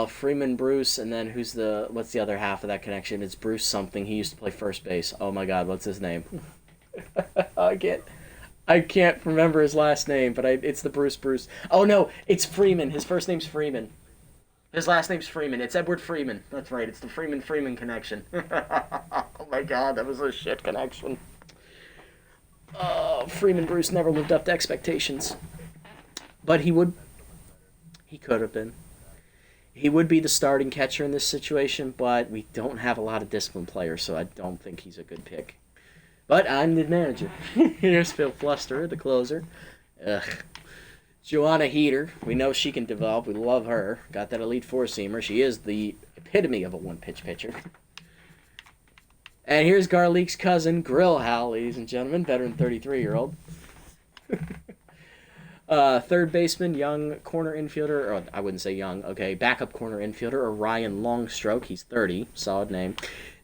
Freeman Bruce, and then what's the other half of that connection? It's Bruce something. He used to play first base. Oh my God, what's his name? I can't remember his last name, but it's the Bruce. Oh no, it's Freeman. His first name's Freeman. His last name's Freeman. It's Edward Freeman. That's right. It's the Freeman connection. Oh my God, that was a shit connection. Freeman Bruce never lived up to expectations. But he could have been. He would be the starting catcher in this situation, but we don't have a lot of disciplined players, so I don't think he's a good pick. But I'm the manager. Here's Phil Flusterer, the closer. Ugh. Joanna Heater, we know she can develop. We love her. Got that elite four-seamer. She is the epitome of a one-pitch pitcher. And here's Garlick's cousin, Grill Hal, ladies and gentlemen, veteran 33-year-old. Third baseman, young corner infielder, or I wouldn't say young, okay, backup corner infielder, Orion Longstroke. He's 30, solid name.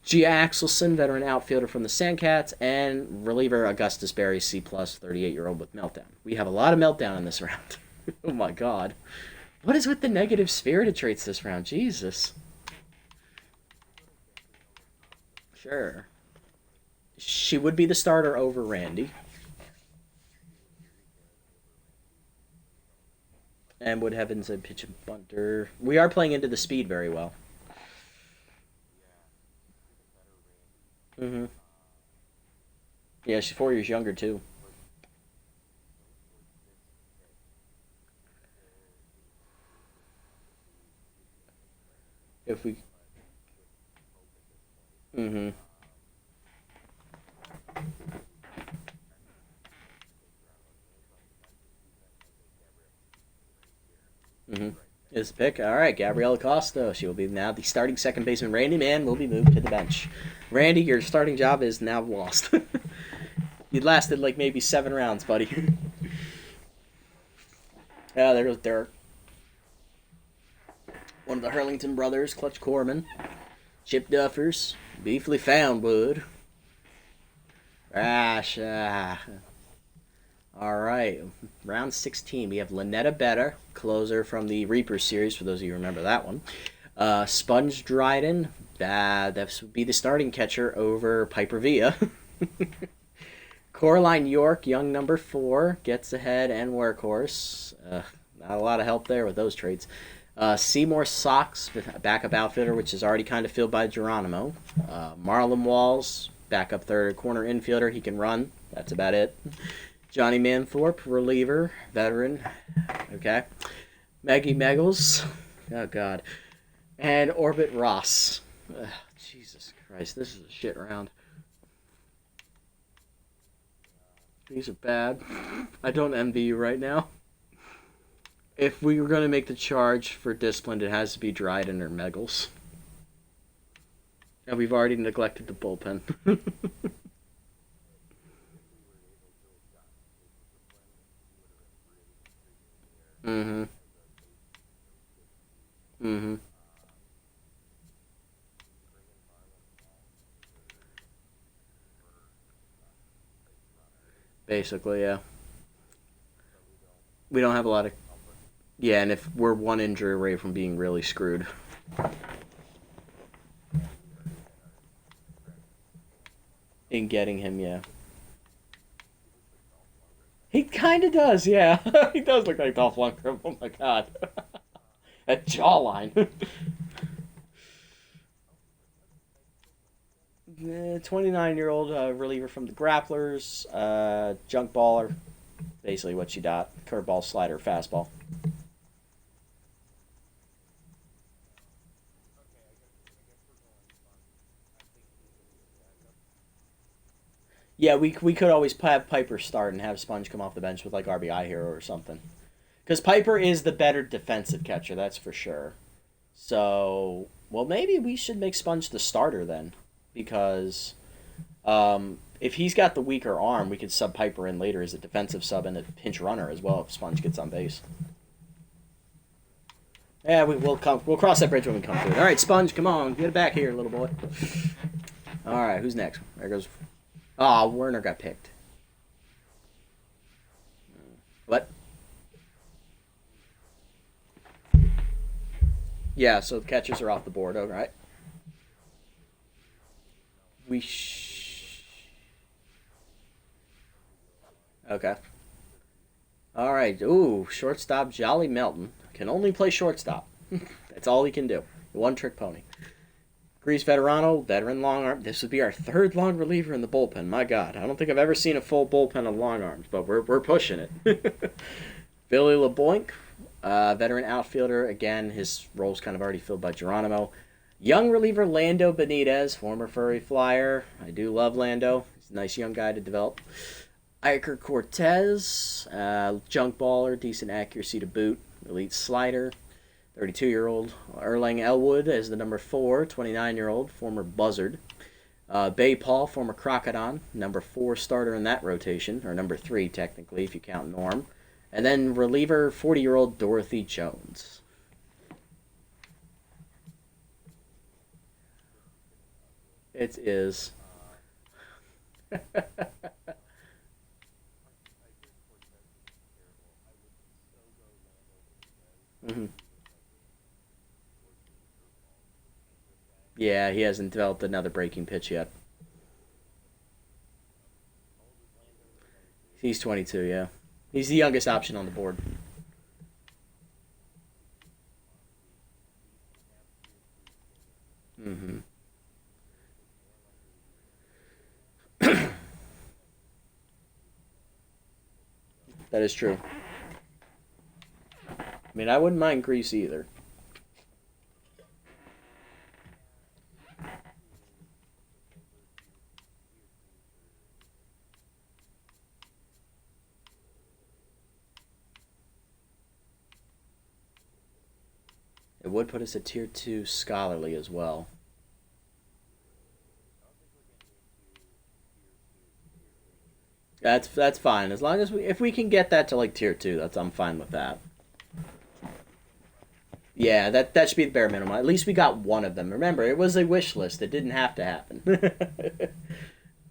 Gia Axelson, veteran outfielder from the Sandcats, and reliever Augustus Berry, C+, 38-year-old with Meltdown. We have a lot of Meltdown in this round. Oh my God. What is with the negative spirited traits this round? Jesus. Sure. She would be the starter over Randy. And Wood Heavens and pitch and bunter. We are playing into the speed very well. Mm-hmm. Yeah, she's 4 years younger, too. If we... Mm-hmm. Mm-hmm. His pick. All right, Gabriela Costa. She will be now the starting second baseman. Randy Mann will be moved to the bench. Randy, your starting job is now lost. You lasted like maybe 7 rounds, buddy. Yeah, there goes Derek. One of the Hurlington brothers, Clutch Corman. Chip Duffers. Beefly Foundwood. Rash. All right, round 16. We have Lynetta Betta, closer from the Reaper series, for those of you who remember that one. Sponge Dryden, that would be the starting catcher over Piper Villa. Coraline York, young number 4, gets ahead and workhorse. Not a lot of help there with those traits. Seymour Sox, backup outfielder, which is already kind of filled by Geronimo. Marlon Walls, backup third corner infielder. He can run. That's about it. Johnny Manthorpe, reliever, veteran. Okay. Maggie Meggles. Oh, God. And Orbit Ross. Ugh, Jesus Christ, this is a shit round. These are bad. I don't envy you right now. If we were going to make the charge for discipline, it has to be Dryden or Meggles. And we've already neglected the bullpen. Mm-hmm. Mm-hmm. Basically, yeah. We don't have a lot of... Yeah, and if we're one injury away from being really screwed. In getting him, yeah. He kind of does, yeah. He does look like Dolph Lundgren. Oh my god. That jawline. 29-year-old reliever from the Grapplers. Junk baller. Basically what you got. Curveball, slider, fastball. Yeah, we could always have Piper start and have Sponge come off the bench with like RBI hero or something. Because Piper is the better defensive catcher, that's for sure. So, well, maybe we should make Sponge the starter then. Because if he's got the weaker arm, we could sub Piper in later as a defensive sub and a pinch runner as well if Sponge gets on base. Yeah, we'll cross that bridge when we come to it. All right, Sponge, come on, get it back here, little boy. All right, who's next? There goes. Oh, Werner got picked. What? Yeah, so the catchers are off the board. All right. Okay. All right. Ooh, shortstop Jolly Melton can only play shortstop. That's all he can do. One trick pony. Grease Veterano, veteran long arm. This would be our third long reliever in the bullpen. My God, I don't think I've ever seen a full bullpen of long arms, but we're pushing it. Billy LeBoink, veteran outfielder. Again, his role's kind of already filled by Geronimo. Young reliever Lando Benitez, former Furry Flyer. I do love Lando. He's a nice young guy to develop. Iker Cortez, junk baller, decent accuracy to boot. Elite slider. 32-year-old Erlang Elwood as the number 4, 29-year-old, former Buzzard. Bay Paul, former Crocodon, number 4 starter in that rotation, or number 3 technically if you count Norm. And then reliever, 40-year-old Dorothy Jones. It is. Mm-hmm. Yeah, he hasn't developed another breaking pitch yet. He's 22, yeah. He's the youngest option on the board. Mm-hmm. That is true. I mean, I wouldn't mind Grease either. It would put us at tier 2 scholarly as well. That's fine as long as if we can get that to like tier 2, I'm fine with that. Yeah, that should be the bare minimum. At least we got one of them. Remember, it was a wish list. It didn't have to happen.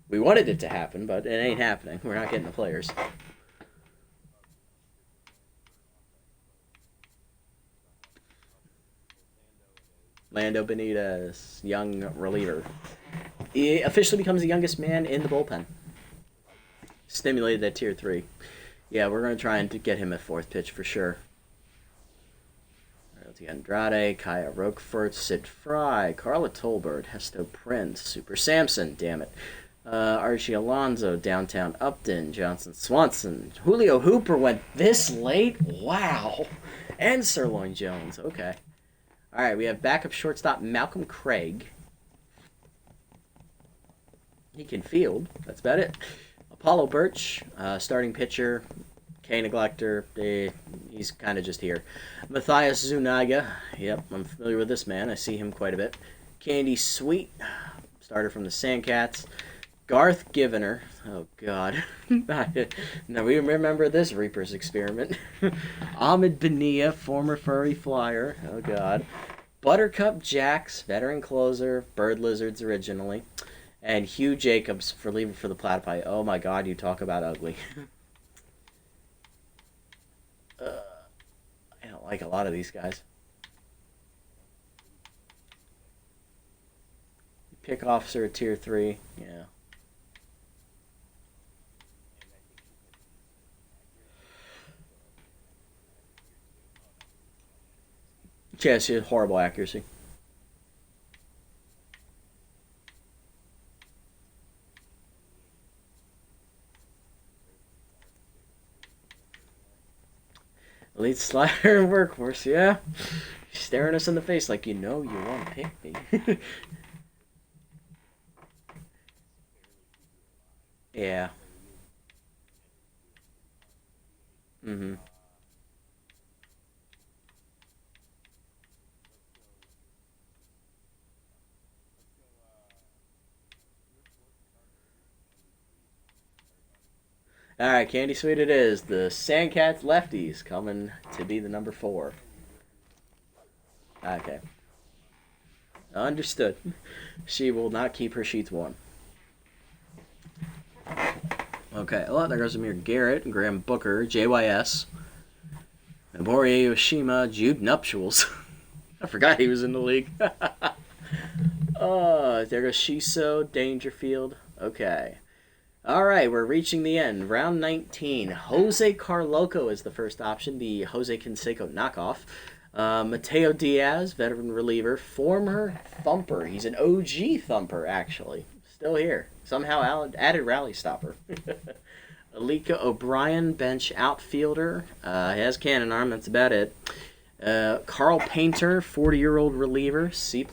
We wanted it to happen, but it ain't happening. We're not getting the players. Lando Benitez, young reliever. He officially becomes the youngest man in the bullpen. Stimulated at tier 3. Yeah, we're going to try and get him at 4th pitch for sure. Royalty Andrade, Kaya Roquefort, Sid Fry, Carla Tolbert, Hesto Prince, Super Samson, damn it. Archie Alonso, Downtown Upton, Johnson Swanson. Julio Hooper went this late? Wow. And Sirloin Jones, okay. Alright, we have backup shortstop Malcolm Craig. He can field. That's about it. Paulo Birch, starting pitcher, K neglector. He's kind of just here. Matthias Zuniga. Yep, I'm familiar with this man. I see him quite a bit. Candy Sweet, starter from the Sandcats. Garth Givener. Oh, God. Now, we remember this Reaper's experiment. Ahmed Benia, former furry flyer. Oh, God. Buttercup Jacks, veteran closer. Bird Lizards originally. And Hugh Jacobs for leaving for the Platypi. Oh, my God, you talk about ugly. I don't like a lot of these guys. Pick officer at tier 3. Yeah. Yeah, she had horrible accuracy. Elite Slider Workhorse, yeah. Staring us in the face like you know you won't pick me. Yeah. Mm-hmm. Alright, Candy Sweet it is. The Sandcats lefties coming to be the number 4. Okay. Understood. She will not keep her sheets warm. Okay, well, there goes Amir Garrett, Graham Booker, JYS, Mori Yoshima, Jude Nuptials. I forgot he was in the league. Oh, there goes Shiso, Dangerfield. Okay. Alright, we're reaching the end. Round 19. Jose Carloco is the first option, the Jose Canseco knockoff. Mateo Diaz, veteran reliever, former thumper. He's an OG thumper, actually. Still here. Somehow added rally stopper. Alika O'Brien, bench outfielder. He has cannon arm, that's about it. Carl Painter, 40-year-old reliever, C+.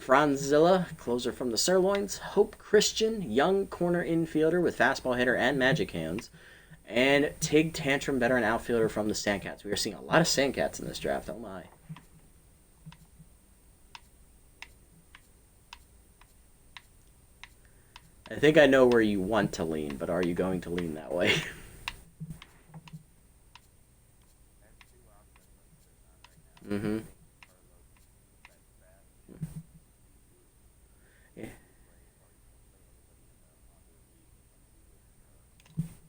Franzilla, closer from the Sirloins. Hope Christian, young corner infielder with fastball hitter and magic hands. And Tig Tantrum, veteran outfielder from the Sandcats. We are seeing a lot of Sandcats in this draft, oh my. I think I know where you want to lean, but are you going to lean that way? Mm-hmm.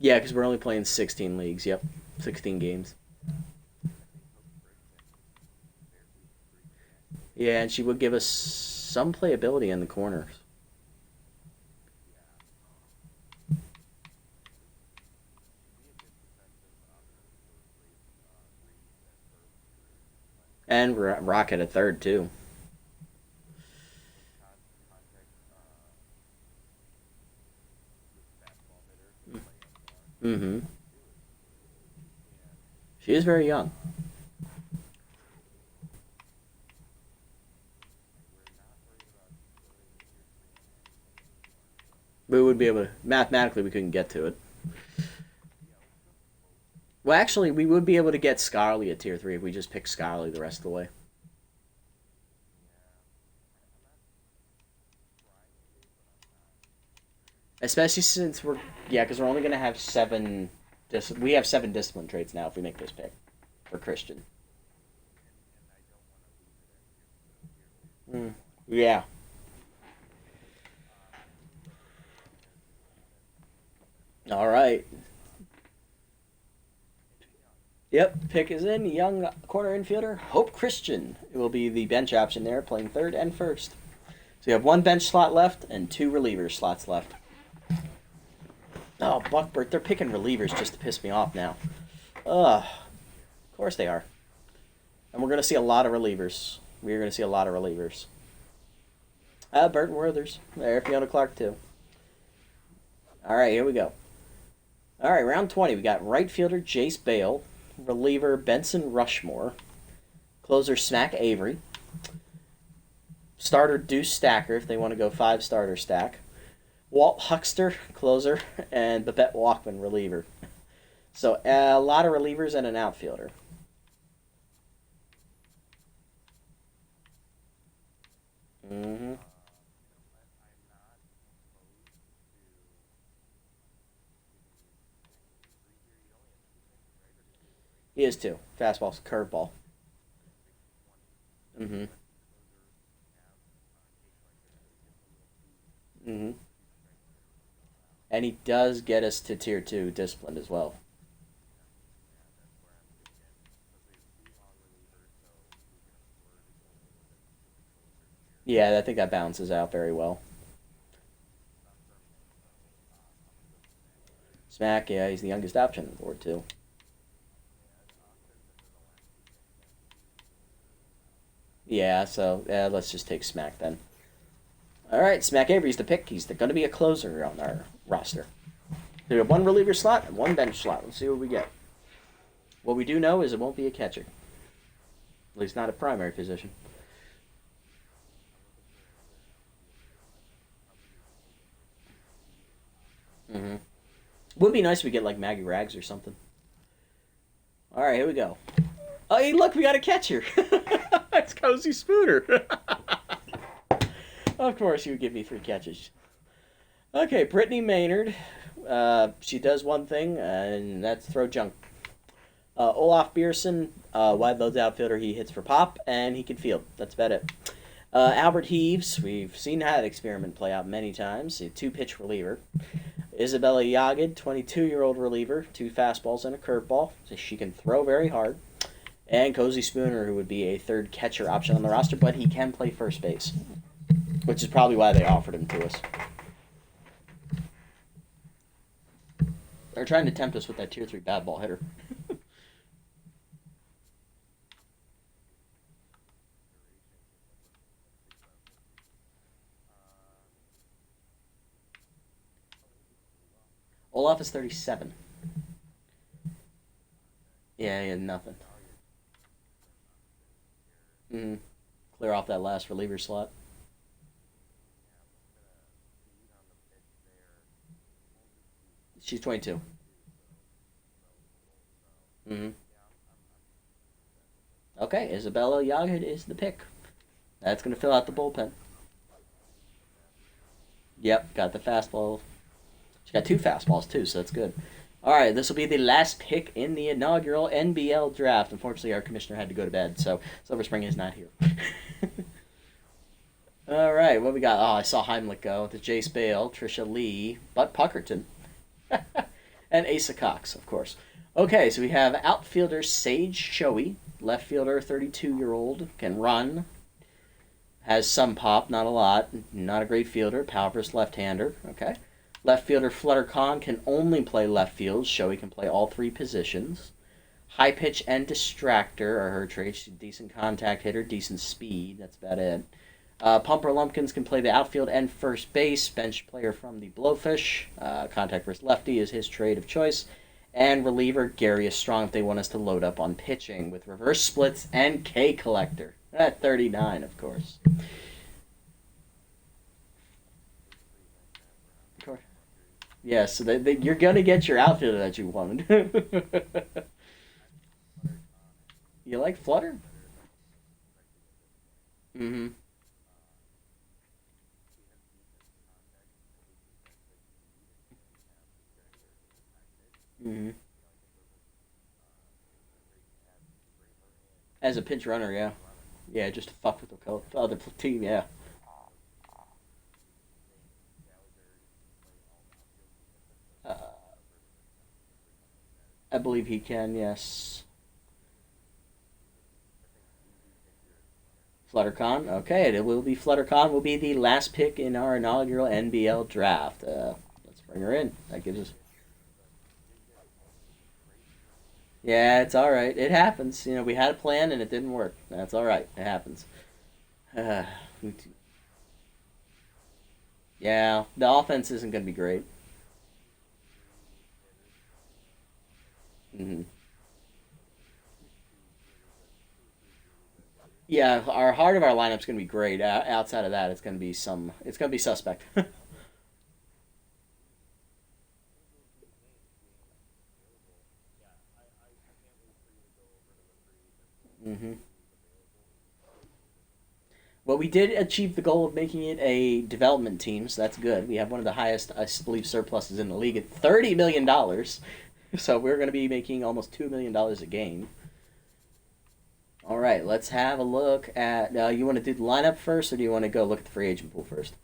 Yeah, because we're only playing 16 leagues. Yep, 16 games. Yeah, and she would give us some playability in the corners. And Rocket at third, too. Mm-hmm. She is very young. We would be able to... Mathematically, we couldn't get to it. Well, actually, we would be able to get Scarly at tier 3 if we just pick Scarly the rest of the way. Especially since we're... Yeah, because we're only going to have 7... We have 7 discipline traits now if we make this pick for Christian. Yeah. All right. Yep, pick is in. Young corner infielder, Hope Christian. It will be the bench option there, playing third and first. So you have 1 bench slot left and 2 reliever slots left. Oh, Buckbert, they're picking relievers just to piss me off now. Ugh. Of course they are. And we're going to see a lot of relievers. We're going to see a lot of relievers. Burton Werthers. There, Fiona Clark, too. All right, here we go. All right, round 20. We got right fielder Jace Bale, reliever Benson Rushmore, closer Smack Avery, starter Deuce Stacker if they want to go 5 starter stack, Walt Huckster, closer, and Babette Walkman, reliever. So a lot of relievers and an outfielder. Mm-hmm. He is too. Fastball, curveball. Mm-hmm. Mm-hmm. And he does get us to tier two disciplined as well. Yeah, I think that balances out very well. Smack, yeah, he's the youngest option on the board too. Yeah, so let's just take Smack then. All right, Smack Avery's the pick. He's going to be a closer on our roster. We have one reliever slot and one bench slot. Let's see what we get. What we do know is it won't be a catcher. At least not a primary position. Mm-hmm. Would be nice if we get like Maggie Rags or something. All right, here we go. Oh, hey, look, we got a catcher. It's Cozy Spooner. Of course, you would give me three catches. Okay, Brittany Maynard. She does one thing, and that's throw junk. Olaf Bierson, wide loads outfielder. He hits for pop, and he can field. That's about it. Albert Heaves, we've seen that experiment play out many times. A two-pitch reliever. Isabella Yagid, 22-year-old reliever. Two fastballs and a curveball. So she can throw very hard. And Cozy Spooner, who would be a third catcher option on the roster, but he can play first base, which is probably why they offered him to us. They're trying to tempt us with that tier 3 bad ball hitter. Olaf is 37. Yeah, he had nothing. Mm-hmm. Clear off that last reliever slot. She's 22. Mm-hmm. Okay, Isabella Yagid is the pick. That's going to fill out the bullpen. Yep, got the fastball. She got two fastballs, too, so that's good. All right, this will be the last pick in the inaugural NBL draft. Unfortunately, our commissioner had to go to bed, so Silver Spring is not here. All right, what we got? Oh, I saw Heimlich go. The Jace Bale, Trisha Lee, Bud Puckerton, and Asa Cox, of course. Okay, so we have outfielder Sage Shoei, left fielder 32-year-old, can run, has some pop, not a lot, not a great fielder, powerful left-hander. Okay. Left fielder Flutter Khan can only play left field. Shoei can play all three positions. High pitch and distractor are her traits. Decent contact hitter, decent speed. That's about it. Pumper Lumpkins can play the outfield and first base. Bench player from the Blowfish. Contact versus lefty is his trade of choice. And reliever Gary is strong if they want us to load up on pitching with reverse splits and K collector. At 39, of course. Yeah, so you're gonna get your outfielder that you wanted. You like Flutter? Mm-hmm. Mm-hmm. As a pinch runner, yeah. Yeah, just to fuck with the other team, yeah. Uh, I believe he can, yes. Fluttercon, okay, it will be Fluttercon will be the last pick in our inaugural NBL draft. Let's bring her in. That gives us. Yeah, it's all right. It happens. You know, we had a plan and it didn't work. That's all right. It happens. Uh, yeah, the offense isn't going to be great. Hmm. Yeah, our heart of our lineup's going to be great. Outside of that, it's going to be some. It's going to be suspect. Mm-hmm. Well, we did achieve the goal of making it a development team, so that's good. We have one of the highest, I believe, surpluses in the league at $30 million. So we're going to be making almost $2 million a game. All right, let's have a look at. You want to do the lineup first, or do you want to go look at the free agent pool first?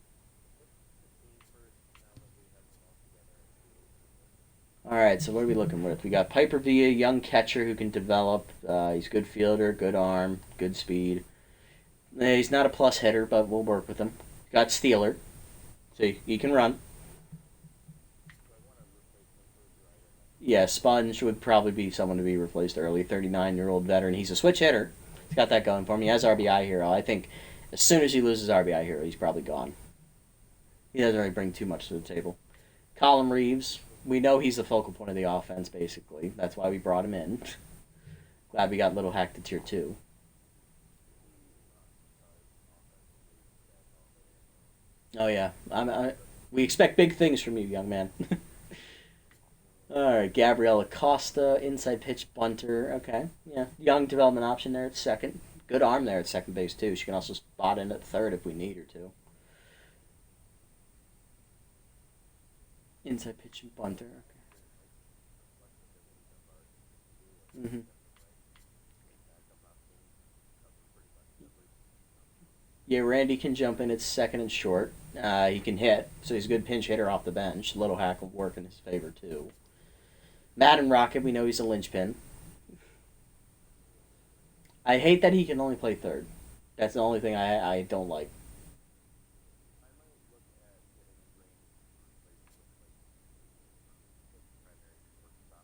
All right, so what are we looking with? We got Piper Villa, young catcher who can develop. He's a good fielder, good arm, good speed. He's not a plus hitter, but we'll work with him. Got Steeler, so he can run. Yeah, Sponge would probably be someone to be replaced early. 39-year-old veteran. He's a switch hitter. He's got that going for him. He has RBI hero. I think as soon as he loses RBI hero, he's probably gone. He doesn't really bring too much to the table. Colin Reeves. We know he's the focal point of the offense, basically. That's why we brought him in. Glad we got Little Hack to tier 2. Oh, yeah. We expect big things from you, young man. All right, Gabriella Costa, inside pitch bunter. Okay, yeah, young development option there at second. Good arm there at second base too. She can also spot in at third if we need her to. Inside pitch and bunter. Okay. Yeah, Randy can jump in at second and short. He can hit, so he's a good pinch hitter off the bench. Little Hack will work in his favor too. Madden Rocket, we know he's a linchpin. I hate that he can only play third. That's the only thing I don't like.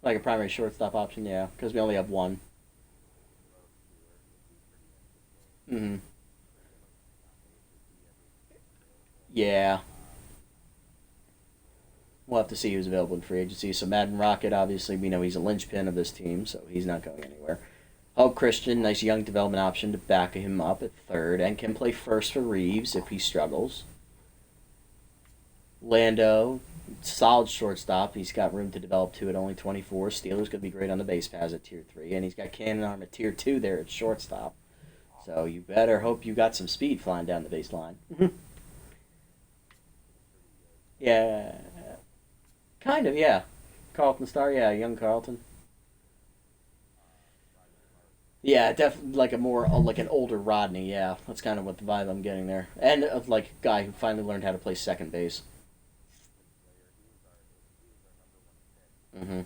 Like a primary shortstop option, yeah, because we only have one. Mm-hmm. Yeah, we'll have to see who's available in free agency. So Madden Rocket, obviously, we know he's a linchpin of this team, so he's not going anywhere. Hope Christian, nice young development option to back him up at third, and can play first for Reeves if he struggles. Lando, solid shortstop. He's got room to develop too at only 24. Steeler's going to be great on the base paths at tier 3, and he's got cannon arm at tier 2 there at shortstop. So you better hope you got some speed flying down the baseline. Yeah, kind of, yeah. Carlton Star, yeah, young Carlton. Yeah, definitely like a more like an older Rodney. Yeah, that's kind of what the vibe I'm getting there, and of like a guy who finally learned how to play second base. Hmm.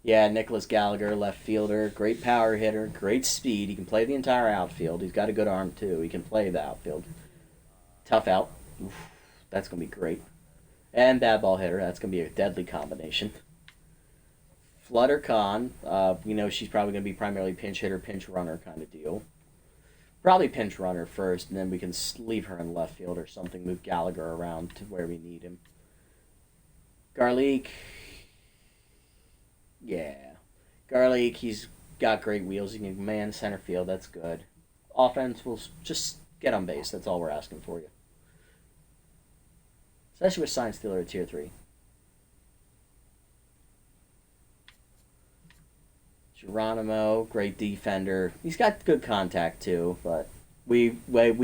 Yeah, Nicholas Gallagher, left fielder, great power hitter, great speed. He can play the entire outfield. He's got a good arm too. He can play the outfield. Tough out. Oof, that's gonna be great. And bad ball hitter. That's gonna be a deadly combination. Flutter Khan, she's probably going to be primarily pinch hitter, pinch runner kind of deal. Probably pinch runner first, and then we can leave her in left field or something, move Gallagher around to where we need him. Garlic, yeah. Garlic, he's got great wheels. He can command center field, that's good. Offense will just get on base, that's all we're asking for you. Especially with Sign Stealer at tier 3. Geronimo, great defender. He's got good contact too, but we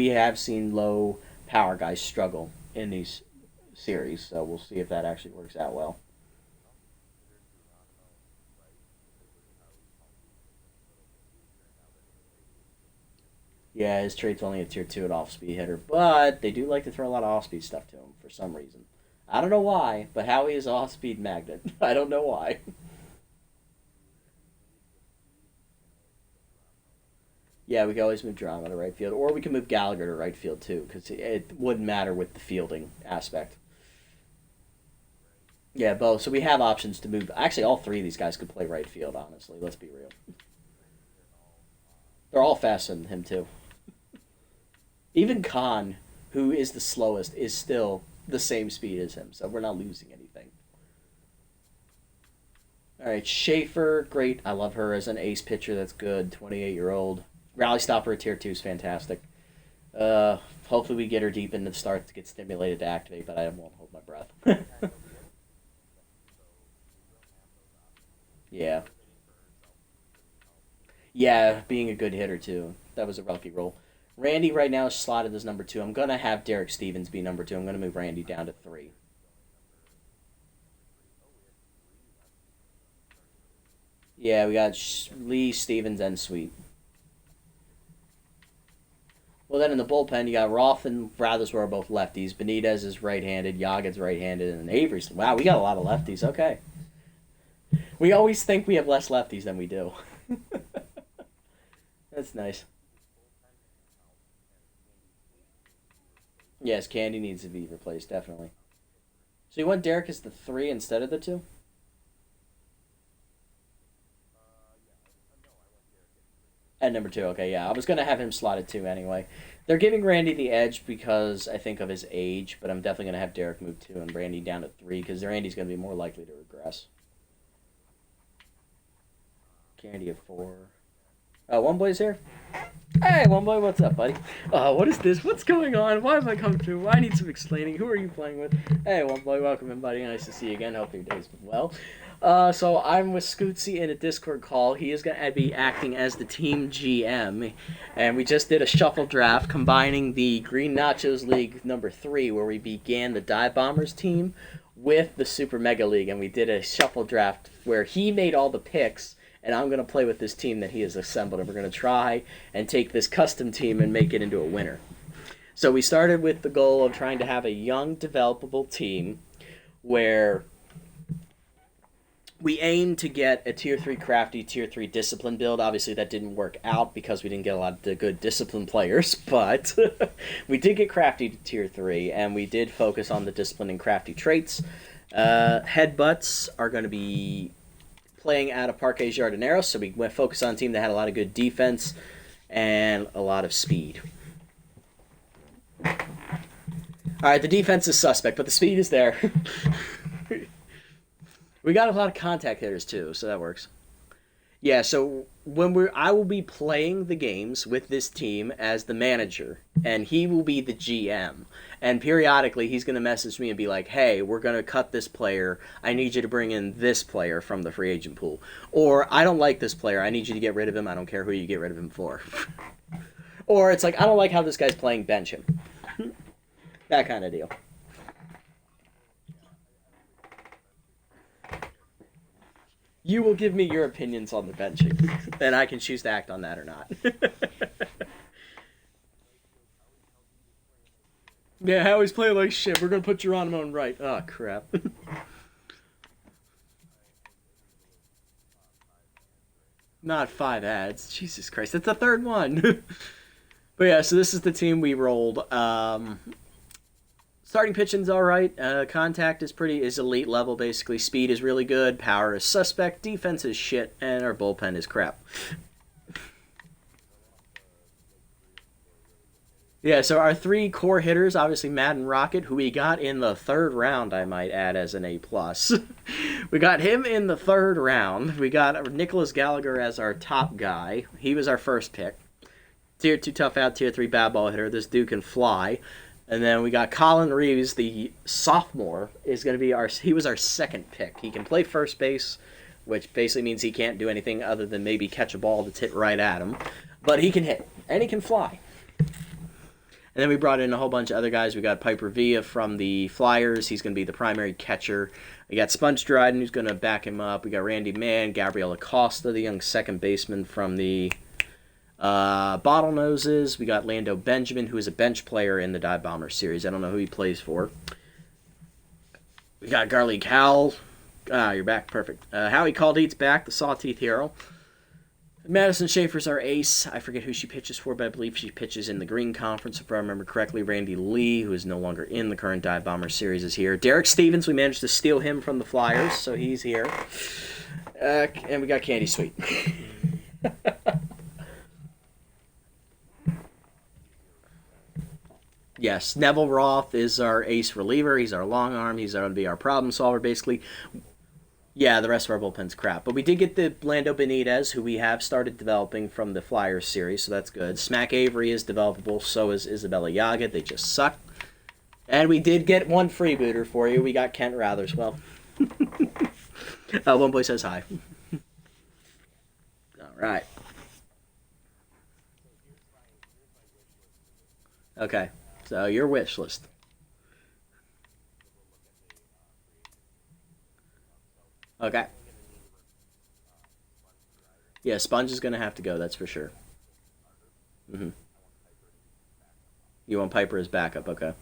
have seen low power guys struggle in these series, so we'll see if that actually works out well. Yeah, his trade's only a tier 2 at off speed hitter, but they do like to throw a lot of off speed stuff to him for some reason. I don't know why, but Howie is an off speed magnet. I don't know why. Yeah, we can always move Geronimo to right field, or we can move Gallagher to right field too, because it wouldn't matter with the fielding aspect. Yeah, both. So we have options to move. Actually, all three of these guys could play right field. Honestly, let's be real. They're all faster than him too. Even Khan, who is the slowest, is still the same speed as him. So we're not losing anything. All right, Schaefer, great. I love her as an ace pitcher. That's good. 28-year-old rally stopper at tier 2 is fantastic. Uh, Hopefully we get her deep into the start to get stimulated to activate, but I won't hold my breath. Yeah. Yeah, being a good hitter too. That was a rookie role. Randy right now is slotted as number 2. I'm gonna have Derek Stevens be number 2. I'm gonna move Randy down to 3. Yeah, we got Lee, Stevens, and Sweet. Well, then in the bullpen, you got Roth and Brothers are both lefties. Benitez is right-handed. Yagin's right-handed, and Avery's. Wow, we got a lot of lefties. Okay. We always think we have less lefties than we do. That's nice. Yes, Candy needs to be replaced, definitely. So you want Derek as the 3 instead of the 2? At number 2, okay, yeah. I was going to have him slotted 2 anyway. They're giving Randy the edge because I think of his age, but I'm definitely going to have Derek move 2 and Randy down to 3 because Randy's going to be more likely to regress. Candy at 4. Oh, One Boy's here? Hey, One Boy, what's up, buddy? What is this? What's going on? Why have I come through? I need some explaining. Who are you playing with? Hey, One Boy, welcome in, buddy. Nice to see you again. Hope your day's been well. So I'm with Scootsy in a Discord call. He is going to be acting as the team GM. And we just did a shuffle draft combining the Green Nachos League number 3, where we began the Dive Bombers team, with the Super Mega League. And we did a shuffle draft where he made all the picks, and I'm going to play with this team that he has assembled. And we're going to try and take this custom team and make it into a winner. So we started with the goal of trying to have a young, developable team where we aimed to get a Tier 3 crafty, Tier 3 discipline build. Obviously, that didn't work out because we didn't get a lot of the good discipline players, but we did get crafty to Tier 3, and we did focus on the discipline and crafty traits. Headbutts are going to be playing out of Parque Jardinero, so we went focus on a team that had a lot of good defense and a lot of speed. Alright, the defense is suspect, but the speed is there. We got a lot of contact hitters too, so that works. Yeah, so I will be playing the games with this team as the manager, and he will be the GM. And periodically, he's going to message me and be like, "Hey, we're going to cut this player. I need you to bring in this player from the free agent pool." Or, "I don't like this player. I need you to get rid of him. I don't care who you get rid of him for." Or it's like, "I don't like how this guy's playing. Bench him." That kind of deal. You will give me your opinions on the benching, and I can choose to act on that or not. Yeah, Howie's playing like shit. We're gonna put Geronimo in right. Oh, crap. Not 5 ads. Jesus Christ, that's the 3rd one. But yeah, so this is the team we rolled. Starting pitching's alright. Contact is elite level, basically. Speed is really good. Power is suspect. Defense is shit. And our bullpen is crap. Yeah, so our 3 core hitters, obviously Matt and Rocket, who we got in the 3rd round, I might add, as an A+. We got him in the 3rd round. We got Nicholas Gallagher as our top guy. He was our first pick. Tier 2 tough out, Tier 3 bad ball hitter. This dude can fly. And then we got Colin Reeves, the sophomore, is going to be he was our 2nd pick. He can play first base, which basically means he can't do anything other than maybe catch a ball that's hit right at him. But he can hit, and he can fly. And then we brought in a whole bunch of other guys. We got Piper Villa from the Flyers. He's going to be the primary catcher. We got Sponge Dryden, who's going to back him up. We got Randy Mann, Gabriel Acosta, the young second baseman from the Bottlenoses. We got Lando Benjamin, who is a bench player in the Dive Bomber series. I don't know who he plays for. We got Garlic Howell. You're back. Perfect. Howie Caldeat's back, the Sawteeth hero. Madison Schaefer's our ace. I forget who she pitches for, but I believe she pitches in the Green Conference, if I remember correctly. Randy Lee, who is no longer in the current Dive Bomber series, is here. Derek Stevens, we managed to steal him from the Flyers, so he's here. And we got Candy Sweet. Yes, Neville Roth is our ace reliever. He's our long arm. He's going to be our problem solver, basically. Yeah, the rest of our bullpen's crap. But we did get the Lando Benitez, who we have started developing from the Flyers series, so that's good. Smack Avery is developable, so is Isabella Yaga. They just suck. And we did get one freebooter for you. We got Kent Rotherswell. One boy says hi. All right. Okay. So your wish list. Okay. Yeah, Sponge is gonna have to go. That's for sure. Hmm. You want Piper as backup? Okay.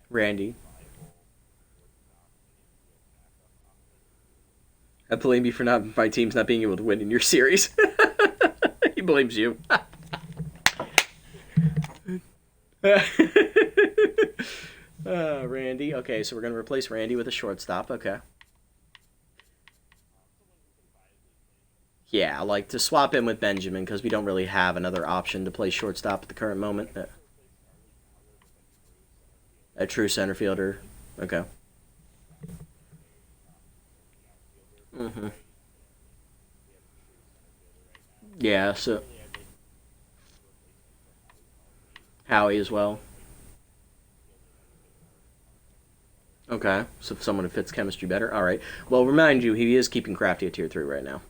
Randy. I blame you for not my team's not being able to win in your series. He blames you. Randy. Okay, so we're gonna replace Randy with a shortstop. Okay. Yeah, I like to swap in with Benjamin because we don't really have another option to play shortstop at the current moment. A true center fielder. Okay. Hmm. Yeah, so Howie as well. Okay, so someone who fits chemistry better. All right. Well, remind you, he is keeping Crafty at tier 3 right now.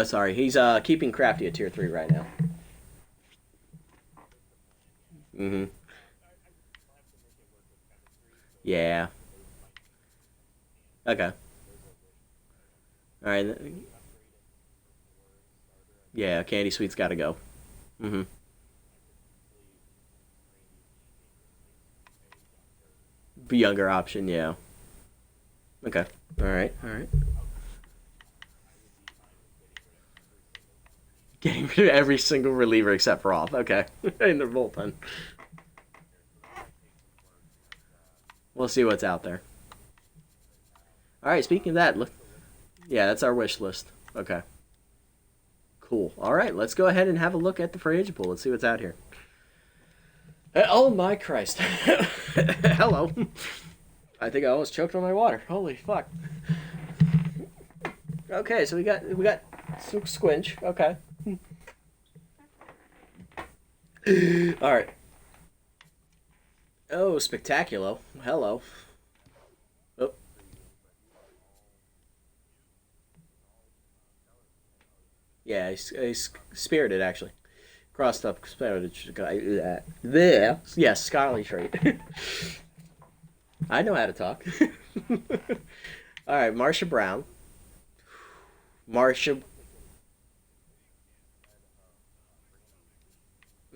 Sorry, he's keeping Crafty at tier 3 right now. Mm-hmm. Yeah. Okay. All right. Yeah, Candy Sweet's got to go. Mm-hmm. The younger option, yeah. Okay. All right. All right. Getting rid of every single reliever except Roth. Okay. In the bullpen. We'll see what's out there. All right. Speaking of that, look. Yeah, that's our wish list. Okay. Cool. All right. Let's go ahead and have a look at the free agent pool. Let's see what's out here. Oh my Christ. Hello. I think I almost choked on my water. Holy fuck. Okay, so we got some squinch. Okay. All right. Oh, spectacular. Hello. Oh. Yeah, he's spirited actually. Crossed up spirited guy. There. Yes, Scarly trait. I know how to talk. All right, Marsha Brown. Marsha.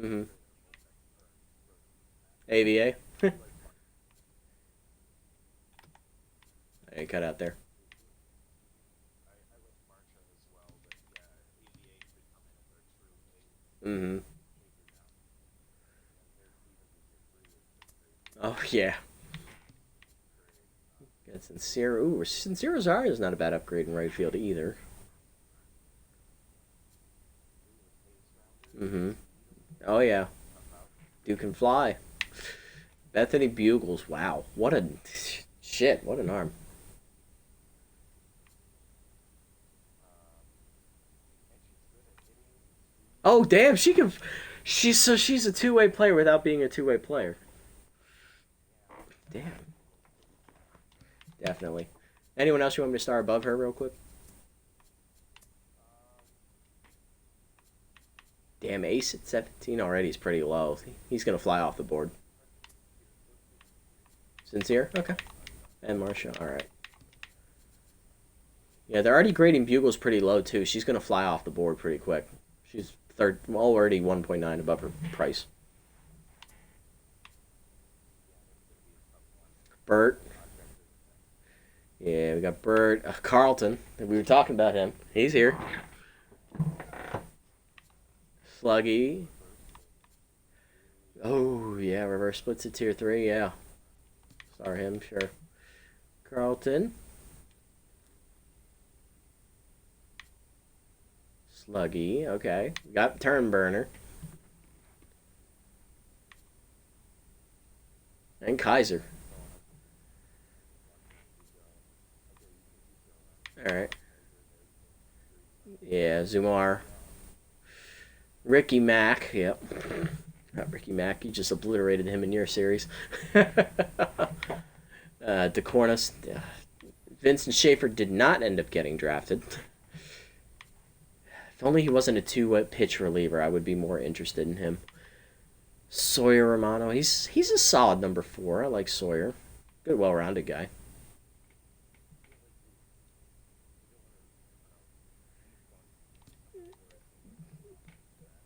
Mm-hmm. AVA. I cut out there. Mm-hmm. Oh yeah. Got Sincere. Ooh, Sincere Rosario is not a bad upgrade in right field either. Mm-hmm. Oh yeah. Dude can fly. Bethany Bugles. Wow. What a shit. What an arm. Oh damn. She can. She's a two-way player without being a two-way player. Damn. Definitely. Anyone else you want me to star above her real quick? Damn, Ace at 17 already is pretty low. He's gonna fly off the board. Sincere? Okay. And Marsha. Alright. Yeah, they're already grading Bugles pretty low too. She's gonna fly off the board pretty quick. She's already 1.9 above her price. Bert. Yeah, we got Bert. Carlton. We were talking about him. He's here. Sluggy. Oh, yeah, reverse splits at tier 3, yeah. Star him, sure. Carlton. Sluggy, okay. We got Turn Burner. And Kaiser. Alright. Yeah, Zumar. Ricky Mack, yep. Not Ricky Mack, you just obliterated him in your series. DeCornis, Vincent Schaefer did not end up getting drafted. If only he wasn't a two-pitch reliever, I would be more interested in him. Sawyer Romano, he's a solid number 4. I like Sawyer. Good, well-rounded guy.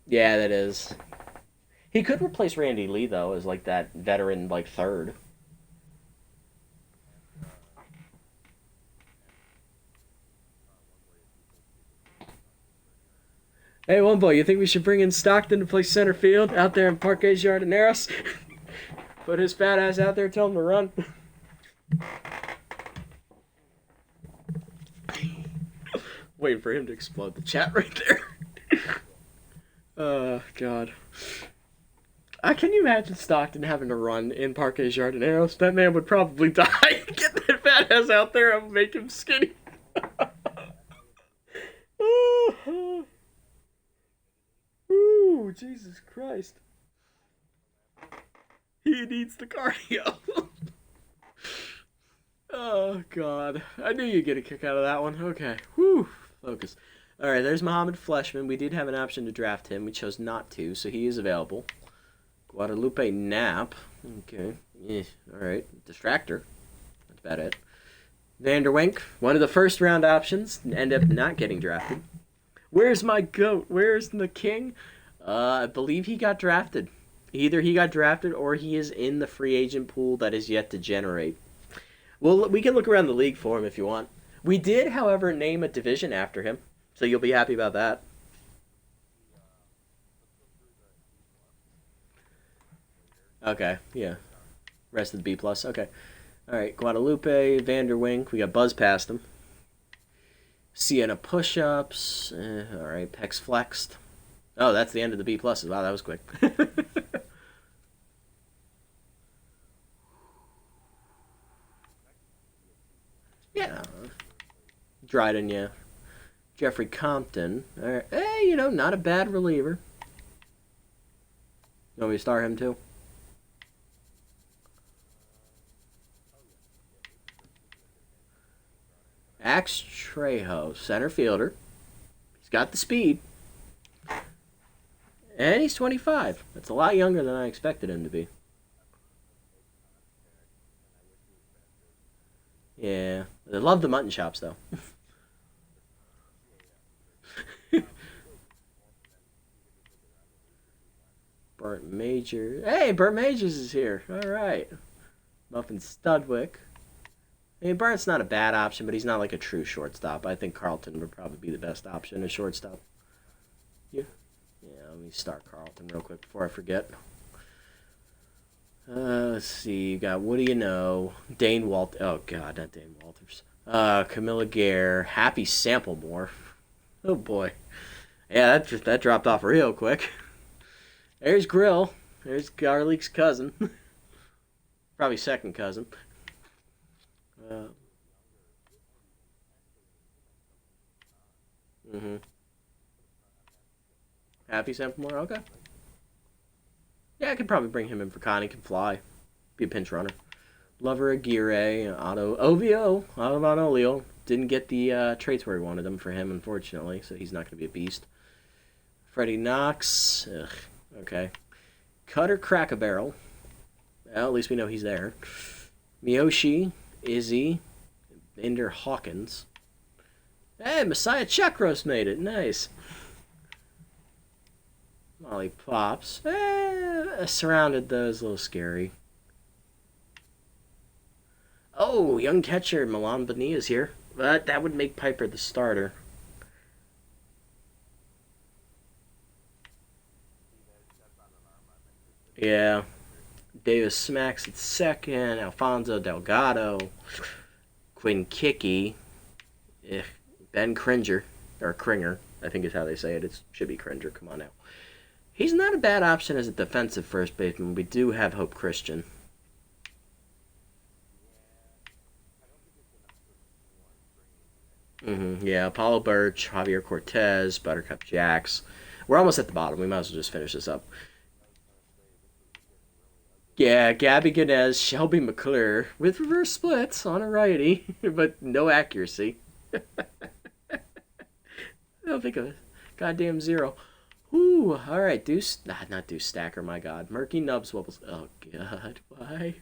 Yeah, that is. He could replace Randy Lee, though, as, like, that veteran, like, third. Hey, one boy, you think we should bring in Stockton to play center field out there in Parque Jardineros? Put his fat ass out there, tell him to run. Waiting for him to explode the chat right there. Oh, God. Can you imagine Stockton having to run in Parque Jardineros? That man would probably die. Get that fat ass out there and make him skinny. Ooh, Jesus Christ. He needs the cardio. Oh, God. I knew you'd get a kick out of that one. Okay. Whew. Focus. Alright, there's Mohammed Fleshman. We did have an option to draft him. We chose not to, so he is available. Guadalupe Knapp. Okay. Alright. Distractor. That's about it. Vanderwink. One of the first round options. End up not getting drafted. Where's my goat? Where's the king? I believe he got drafted. Either he got drafted or he is in the free agent pool that is yet to generate. Well, we can look around the league for him if you want. We did, however, name a division after him, so you'll be happy about that. Okay, yeah. Rest of the B+. Okay. Alright, Guadalupe, Vanderwink. We got Buzz past him. Sienna push-ups. Alright, pecs flexed. Oh, that's the end of the B+. Wow, that was quick. Yeah. Dryden, yeah. Jeffrey Compton. All right. Hey, not a bad reliever. You want me to start him too? Axe Trejo, center fielder. He's got the speed. And he's 25. That's a lot younger than I expected him to be. Yeah. I love the mutton chops, though. Burt Major. Hey, Burt Majors is here. All right. Muffin Studwick. I mean, Burnt's not a bad option, but he's not like a true shortstop. I think Carlton would probably be the best option as shortstop. Yeah. Yeah, let me start Carlton real quick before I forget. Let's see. You got What Do You Know? Dane Walters. Oh, God, not Dane Walters. Camilla Gare. Happy Samplemore. Oh, boy. Yeah, that dropped off real quick. There's Grill. There's Garlick's cousin. Probably second cousin. Happy Samplemore? Okay. Yeah, I could probably bring him in for Connie. Can fly. Be a pinch runner. Lover Aguirre, Otto Ovio, Otto Von Olio. Didn't get the traits where we wanted them for him, unfortunately, so he's not going to be a beast. Freddie Knox. Ugh. Okay. Cutter Crack-A-Barrel. Well, at least we know he's there. Miyoshi, Izzy, Ender Hawkins. Hey, Messiah Chakros made it. Nice. Molly Pops. Surrounded those, a little scary. Oh, young catcher Milan Bonilla is here. But that would make Piper the starter. Yeah. Davis Smacks at second. Alfonso Delgado. Quinn Kickey. Ben Cringer. Or Kringer, I think is how they say it. It should be Cringer. Come on now. He's not a bad option as a defensive first baseman. We do have Hope Christian. Yeah, Apollo Birch, Javier Cortez, Buttercup Jacks. We're almost at the bottom. We might as well just finish this up. Yeah, Gabby Ganez, Shelby McClure with reverse splits on a righty, but no accuracy. I don't think of it. Goddamn zero. Ooh, all right, Deuce. Not Deuce Stacker, my God. Murky Nubs Wobbles. Oh, God, why?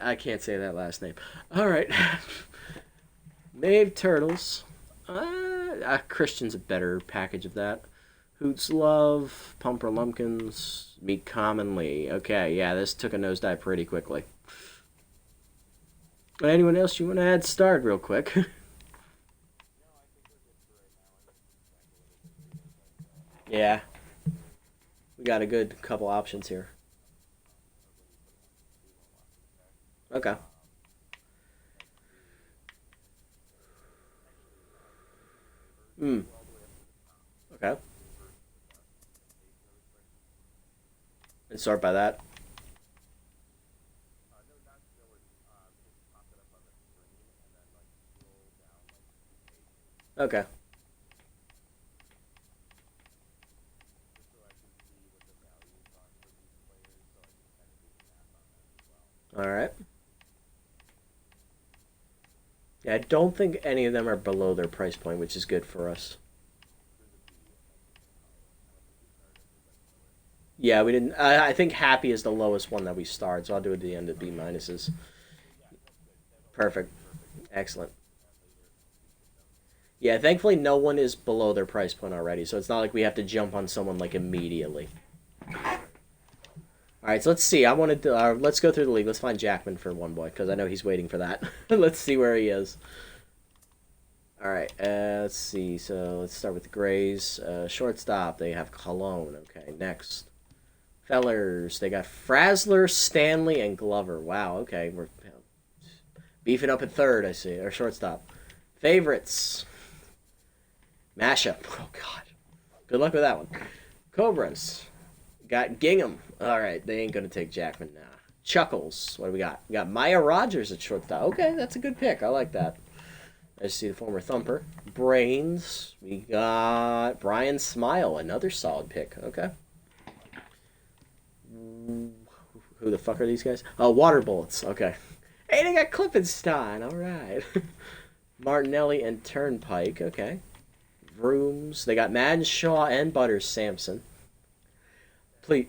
I can't say that last name. All right. Mave Turtles. Christian's a better package of that. Hoots Love, Pumper Lumpkins, Meet Commonly. Okay, yeah, this took a nosedive pretty quickly. Anyone else you want to add starred real quick? Yeah, we got a good couple options here. Okay. Hmm. Okay. And start by that. Okay. All right. Yeah, I don't think any of them are below their price point, which is good for us. Yeah, we didn't. I think Happy is the lowest one that we starred, so I'll do it at the end of B minuses. Perfect. Excellent. Yeah, thankfully no one is below their price point already, so it's not like we have to jump on someone like immediately. All right, so let's see. I wanted to. Let's go through the league. Let's find Jackman for one boy because I know he's waiting for that. Let's see where he is. All right. Let's see. So let's start with the Grays. Shortstop. They have Cologne. Okay. Next, fellers. They got Frazzler, Stanley, and Glover. Wow. Okay. We're beefing up at third. I see. Or shortstop. Favorites. Mashup. Oh God. Good luck with that one. Cobras. Got Gingham. All right, they ain't gonna take Jackman now. Chuckles. What do we got? We got Maya Rogers at shortstop. Okay, that's a good pick. I like that. I see the former Thumper. Brains. We got Brian Smile. Another solid pick. Okay. Who the fuck are these guys? Oh, Water Bullets. Okay. Hey, they got Klippenstein. All right. Martinelli and Turnpike. Okay. Rooms. They got Madshaw and Butters Sampson. Please.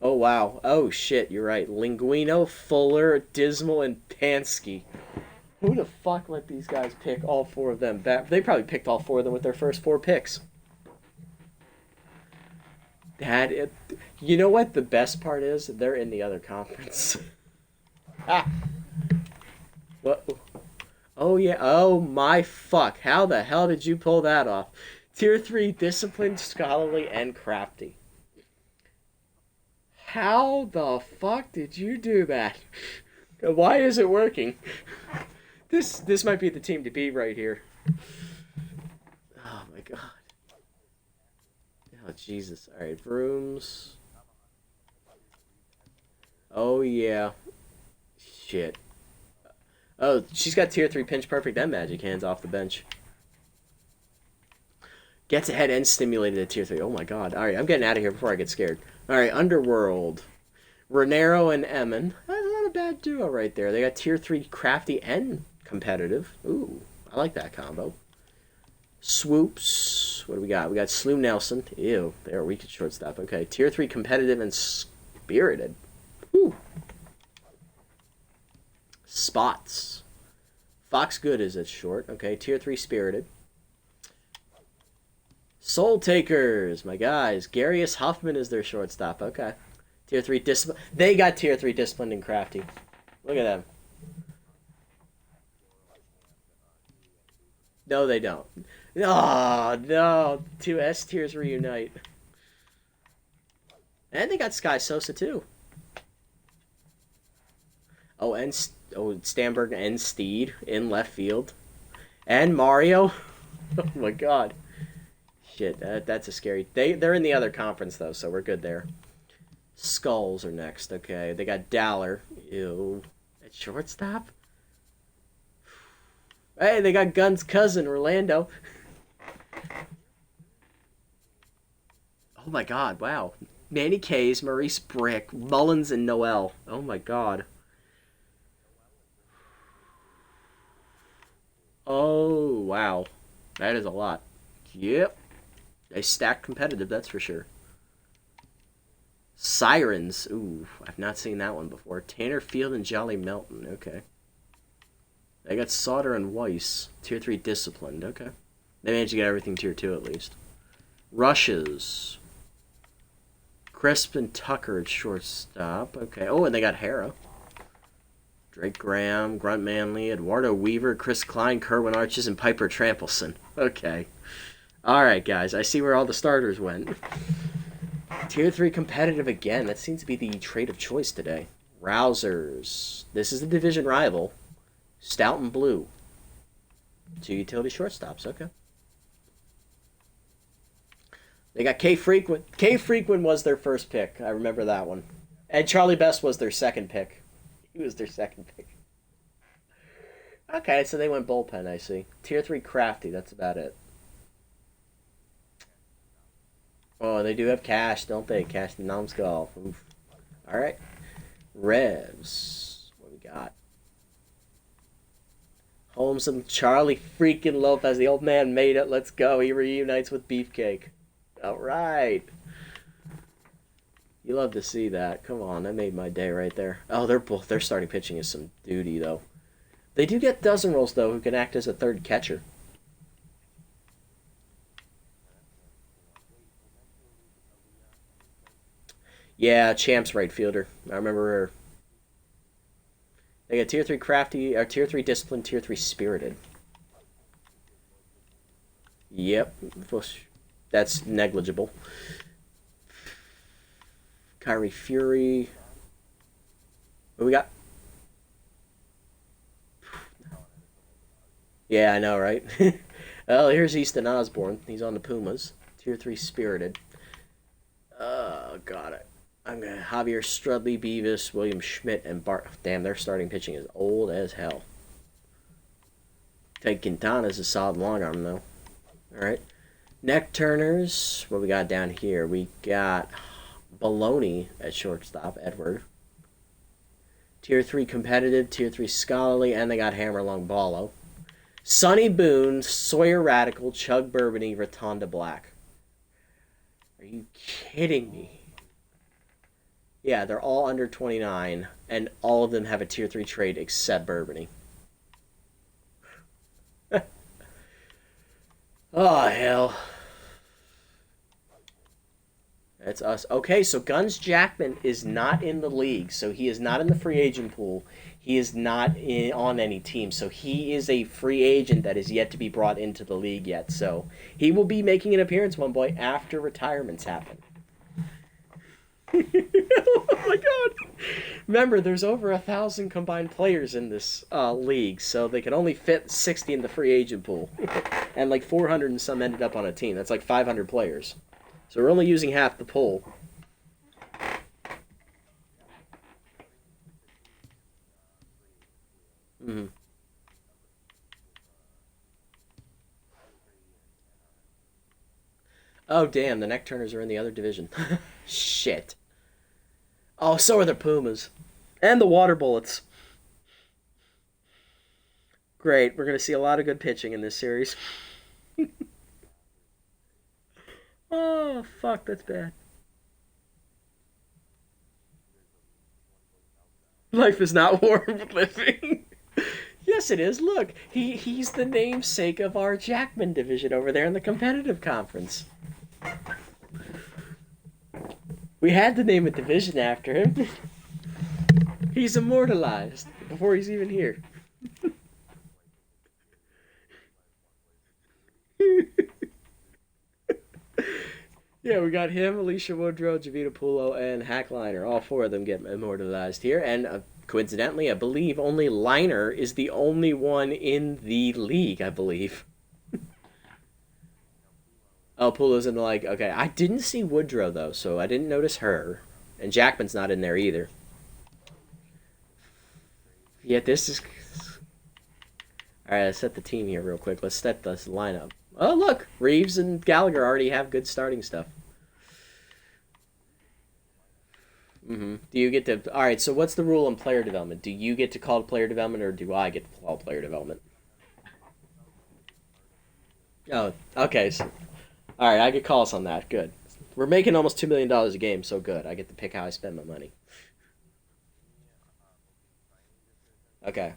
Oh wow. Oh shit, you're right. Linguino, Fuller, Dismal, and Pansky. Who the fuck let these guys pick all four of them back? They probably picked all four of them with their first four picks. That it, you know what the best part is? They're in the other conference. Ah. What? Oh yeah. Oh my fuck. How the hell did you pull that off? Tier 3 disciplined, scholarly, and crafty. How the fuck did you do that? Why is it working? This might be the team to beat right here. Oh my god. Oh Jesus. Alright, Brooms. Oh yeah. Shit. Oh, she's got tier 3 pinch perfect and magic hands off the bench. Gets ahead and stimulated at tier 3. Oh my god. Alright, I'm getting out of here before I get scared. Alright, Underworld. Renero and Emin. That's not a bad duo right there. They got tier 3 crafty and competitive. Ooh, I like that combo. Swoops. What do we got? We got Slew Nelson. Ew, there, we could shortstop. Okay, tier 3 competitive and spirited. Ooh. Spots. Fox Good is at short. Okay, tier 3 spirited. Soul Takers, my guys. Garius Huffman is their shortstop. Okay. Tier 3 discipline. They got tier 3 disciplined and crafty. Look at them. No, they don't. Oh, no. Two S tiers reunite. And they got Sky Sosa, too. Oh, and Stamberg and Steed in left field. And Mario. Oh, my God. Shit, that's a scary... They're in the other conference, though, so we're good there. Skulls are next. Okay, they got Dowler. Ew. At shortstop? Hey, they got Gunn's cousin, Orlando. Oh my God! Wow. Manny Kays, Maurice Brick, Mullins, and Noel. Oh my God. Oh wow. That is a lot. Yep. They stacked competitive, that's for sure. Sirens. Ooh, I've not seen that one before. Tanner Field and Jolly Melton. Okay. They got Sauter and Weiss. Tier 3 disciplined. Okay. They managed to get everything tier 2 at least. Rushes. Crisp and Tucker at shortstop. Okay. Oh, and they got Hara. Drake Graham, Grunt Manley, Eduardo Weaver, Chris Klein, Kerwin Arches, and Piper Trampleson. Okay. Alright, guys. I see where all the starters went. Tier 3 competitive again. That seems to be the trade of choice today. Rousers. This is the division rival. Stout and Blue. 2 utility shortstops. Okay. They got K Frequent. K Frequent was their first pick. I remember that one. And Charlie Best was their second pick. He was their second pick. Okay, so they went bullpen, I see. Tier 3 Crafty. That's about it. Oh, they do have Cash, don't they? Cash the Numbskull. Oof. Alright. Revs. What we got? Holmes and Charlie freaking Lopez. The old man made it. Let's go. He reunites with Beefcake. Alright. You love to see that. Come on, that made my day right there. Oh, their starting pitching is some duty, though. They do get dozen rolls, though, who can act as a third catcher. Yeah, Champ's right fielder. I remember her. They got tier 3 crafty, or tier 3 disciplined, tier 3 spirited. Yep. That's negligible. Kyrie Fury. What we got? Yeah, I know, right? Well, here's Easton Osborne. He's on the Pumas. Tier 3 spirited. Oh, got it. I'm gonna Javier Strudley, Beavis, William Schmidt, and Bart. Damn, their starting pitching is old as hell. Ted Quintana's a solid long arm though. All right, neck turners. What we got down here? We got Baloney at shortstop. Edward. Tier 3 competitive, Tier 3 scholarly, and they got Hammer Longballo. Sonny Boone, Sawyer Radical, Chug Bourbony, Rotunda Black. Are you kidding me? Yeah, they're all under 29, and all of them have a Tier 3 trade except Bourbony. Oh, hell. That's us. Okay, so Guns Jackman is not in the league, so he is not in the free agent pool. He is not on any team, so he is a free agent that is yet to be brought into the league yet. So he will be making an appearance, one boy, after retirements happen. Oh my god! Remember, there's over 1,000 combined players in this league, so they can only fit 60 in the free agent pool, and like 400 and some ended up on a team. That's like 500 players. So we're only using half the pool. Mm-hmm. Oh damn! The neck turners are in the other division. Shit. Oh, so are the Pumas. And the Water Bullets. Great. We're going to see a lot of good pitching in this series. Oh, fuck. That's bad. Life is not warm living. Yes, it is. Look, he's the namesake of our Jackman division over there in the competitive conference. We had to name a division after him. He's immortalized before he's even here. Yeah, we got him, Alicia Woodrow, Javita Pulo, and Hack Liner. All four of them get immortalized here. And coincidentally, I believe only Liner is the only one in the league, I believe. Oh, Pulo's in the like. Okay, I didn't see Woodrow though, so I didn't notice her. And Jackman's not in there either. Yeah, this is. All right, let's set the team here real quick. Let's set this lineup. Oh, look, Reeves and Gallagher already have good starting stuff. Do you get to? All right. So what's the rule in player development? Do you get to call player development, or do I get to call player development? Oh, okay. So, all right. I get calls on that. Good. We're making almost $2 million a game, so good. I get to pick how I spend my money. Okay.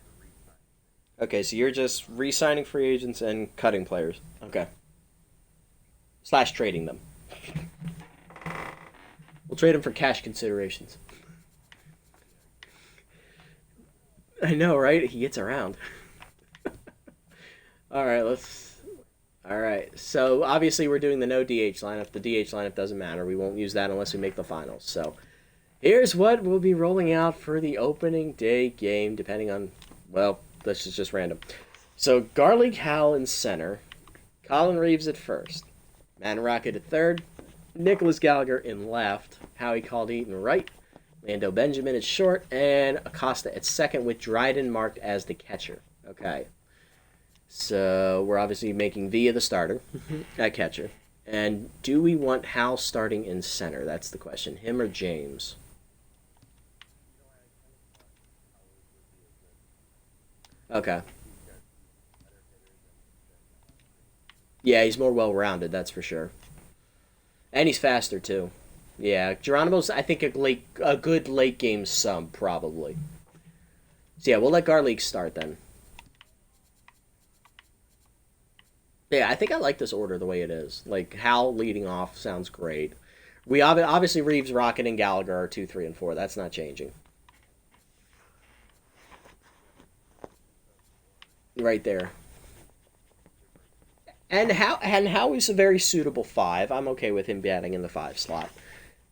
Okay. So you're just re-signing free agents and cutting players. Okay. Slash trading them. We'll trade them for cash considerations. I know, right? He gets around. All right. Let's. All right. So obviously we're doing the no DH lineup. The DH lineup doesn't matter. We won't use that unless we make the finals. So here's what we'll be rolling out for the opening day game, depending on, well, this is just random. So Garlic Howell in center, Colin Reeves at first, Man Rocket at third, Nicholas Gallagher in left, Howie Calderon right, Lando Benjamin at short, and Acosta at second with Dryden marked as the catcher. Okay. So we're obviously making Villa the starter at catcher. And do we want Hal starting in center? That's the question. Him or James? Okay. Yeah, he's more well rounded, that's for sure. And he's faster too. Yeah, Geronimo's I think a good late game sub probably. So yeah, we'll let Garlic start then. Yeah, I think I like this order the way it is. Like Hal leading off sounds great. We obviously Reeves, Rocket, and Gallagher are 2, 3, and 4. That's not changing. Right there. And Howie's a very suitable five. I'm okay with him batting in the five slot.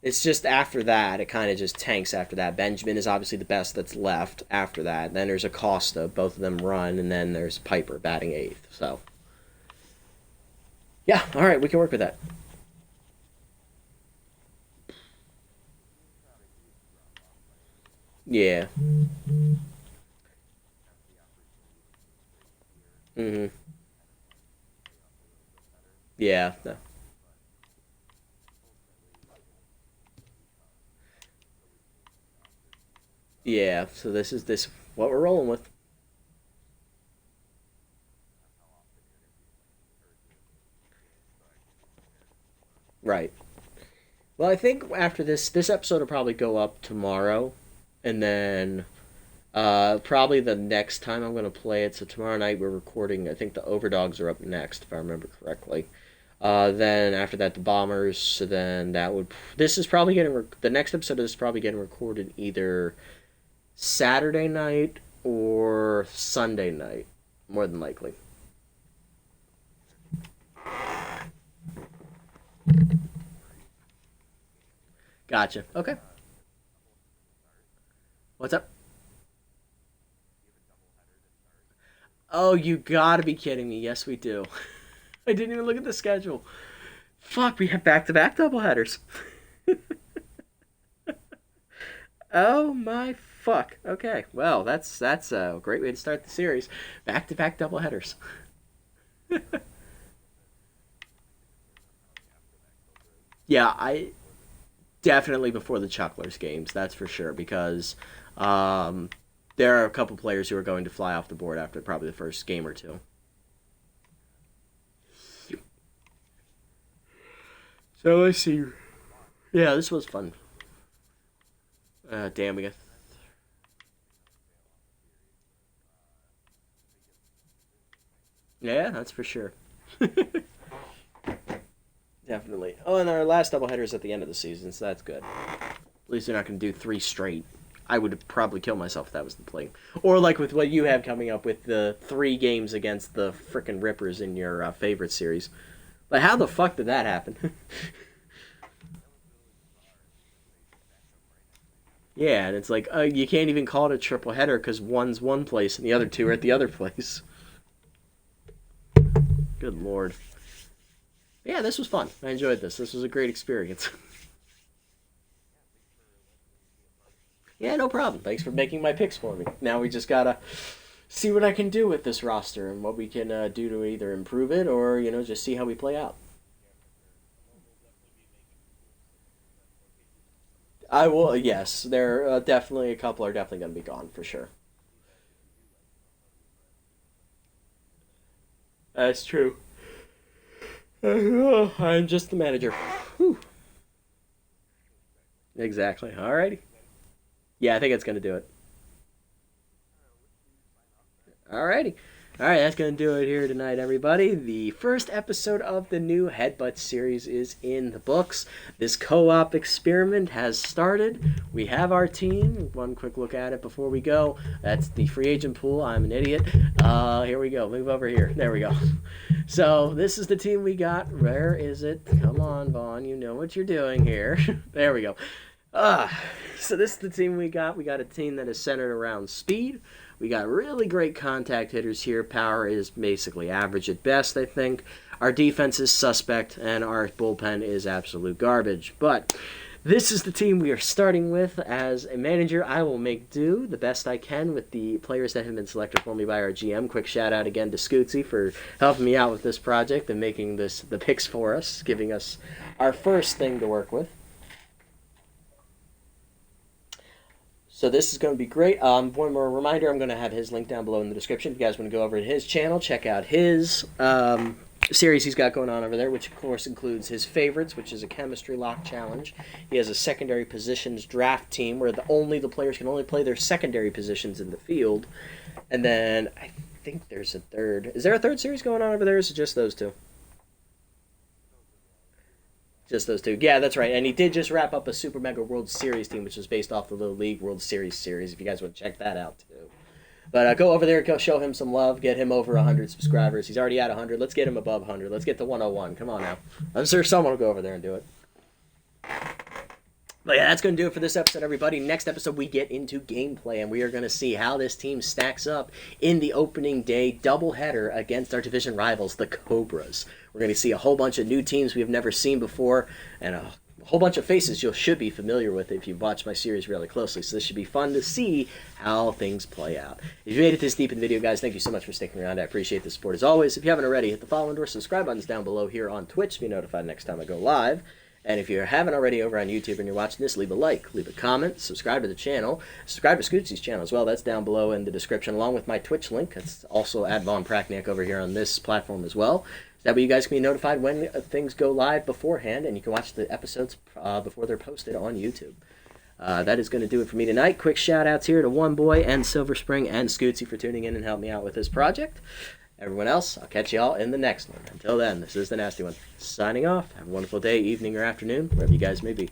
It's just after that, it kind of just tanks after that. Benjamin is obviously the best that's left after that. Then there's Acosta, both of them run, and then there's Piper batting eighth. So, yeah, all right, we can work with that. Yeah. Mm-hmm. Yeah. No. Yeah. So this what we're rolling with. Right. Well, I think after this episode will probably go up tomorrow, and then probably the next time I'm going to play it. So tomorrow night we're recording. I think the Overdogs are up next, if I remember correctly. Then after that, the Bombers. So then that would. This is probably getting. The next episode is probably getting recorded either Saturday night or Sunday night, more than likely. Gotcha. Okay. What's up? Oh, you gotta be kidding me. Yes, we do. I didn't even look at the schedule. Fuck, we have back to back doubleheaders. Oh my fuck. Okay, well, that's a great way to start the series. Back to back doubleheaders. Yeah, I definitely before the Chucklers games, that's for sure, because um, there are a couple players who are going to fly off the board after probably the first game or two. So let's see. Yeah, this was fun. Damn, we got. Yeah, that's for sure. Definitely. Oh, and our last doubleheader is at the end of the season, so that's good. At least they're not going to do three straight. I would probably kill myself if that was the play. Or like with what you have coming up with the three games against the frickin' Rippers in your favorite series. Like, how the fuck did that happen? Yeah, and it's like you can't even call it a triple header because one's one place and the other two are at the other place. Good lord. Yeah, this was fun. I enjoyed this. This was a great experience. Yeah, no problem. Thanks for making my picks for me. Now we just gotta see what I can do with this roster and what we can do to either improve it or just see how we play out. I will. Yes, there definitely a couple are definitely going to be gone for sure. That's true. I'm just the manager. Whew. Exactly. Alrighty. Yeah, I think it's going to do it. Alrighty. Alright, that's going to do it here tonight, everybody. The first episode of the new Headbutt series is in the books. This co-op experiment has started. We have our team. One quick look at it before we go. That's the free agent pool. I'm an idiot. Here we go. Move over here. There we go. So, this is the team we got. Where is it? Come on, Vaughn. You know what you're doing here. There we go. So this is the team we got. We got a team that is centered around speed. We got really great contact hitters here. Power is basically average at best, I think. Our defense is suspect, and our bullpen is absolute garbage. But this is the team we are starting with. As a manager, I will make do the best I can with the players that have been selected for me by our GM. Quick shout out again to Scootsy for helping me out with this project and making the picks for us, giving us our first thing to work with. So this is going to be great. One more reminder, I'm going to have his link down below in the description. If you guys want to go over to his channel, check out his series he's got going on over there, which of course includes his favorites, which is a chemistry lock challenge. He has a secondary positions draft team where the players can only play their secondary positions in the field. And then I think there's a third. Is there a third series going on over there, or is it just those two? Just those two. Yeah, that's right. And he did just wrap up a Super Mega World Series team, which was based off the Little League World Series, if you guys want to check that out, too. But go over there, go show him some love, get him over 100 subscribers. He's already at 100. Let's get him above 100. Let's get to 101. Come on now. I'm sure someone will go over there and do it. But yeah, that's going to do it for this episode, everybody. Next episode, we get into gameplay, and we are going to see how this team stacks up in the opening day doubleheader against our division rivals, the Cobras. We're going to see a whole bunch of new teams we have never seen before, and a whole bunch of faces you should be familiar with if you've watched my series really closely. So this should be fun to see how things play out. If you made it this deep in the video, guys, thank you so much for sticking around. I appreciate the support as always. If you haven't already, hit the follow and or subscribe buttons down below here on Twitch to be notified next time I go live. And if you haven't already over on YouTube and you're watching this, leave a like, leave a comment, subscribe to the channel, subscribe to Scootsy's channel as well. That's down below in the description, along with my Twitch link. It's also at Von Prakniak over here on this platform as well. That way you guys can be notified when things go live beforehand, and you can watch the episodes before they're posted on YouTube. That is going to do it for me tonight. Quick shout-outs here to One Boy and Silver Spring and Scootsy for tuning in and helping me out with this project. Everyone else, I'll catch you all in the next one. Until then, this is the Nasty One, signing off. Have a wonderful day, evening, or afternoon, wherever you guys may be.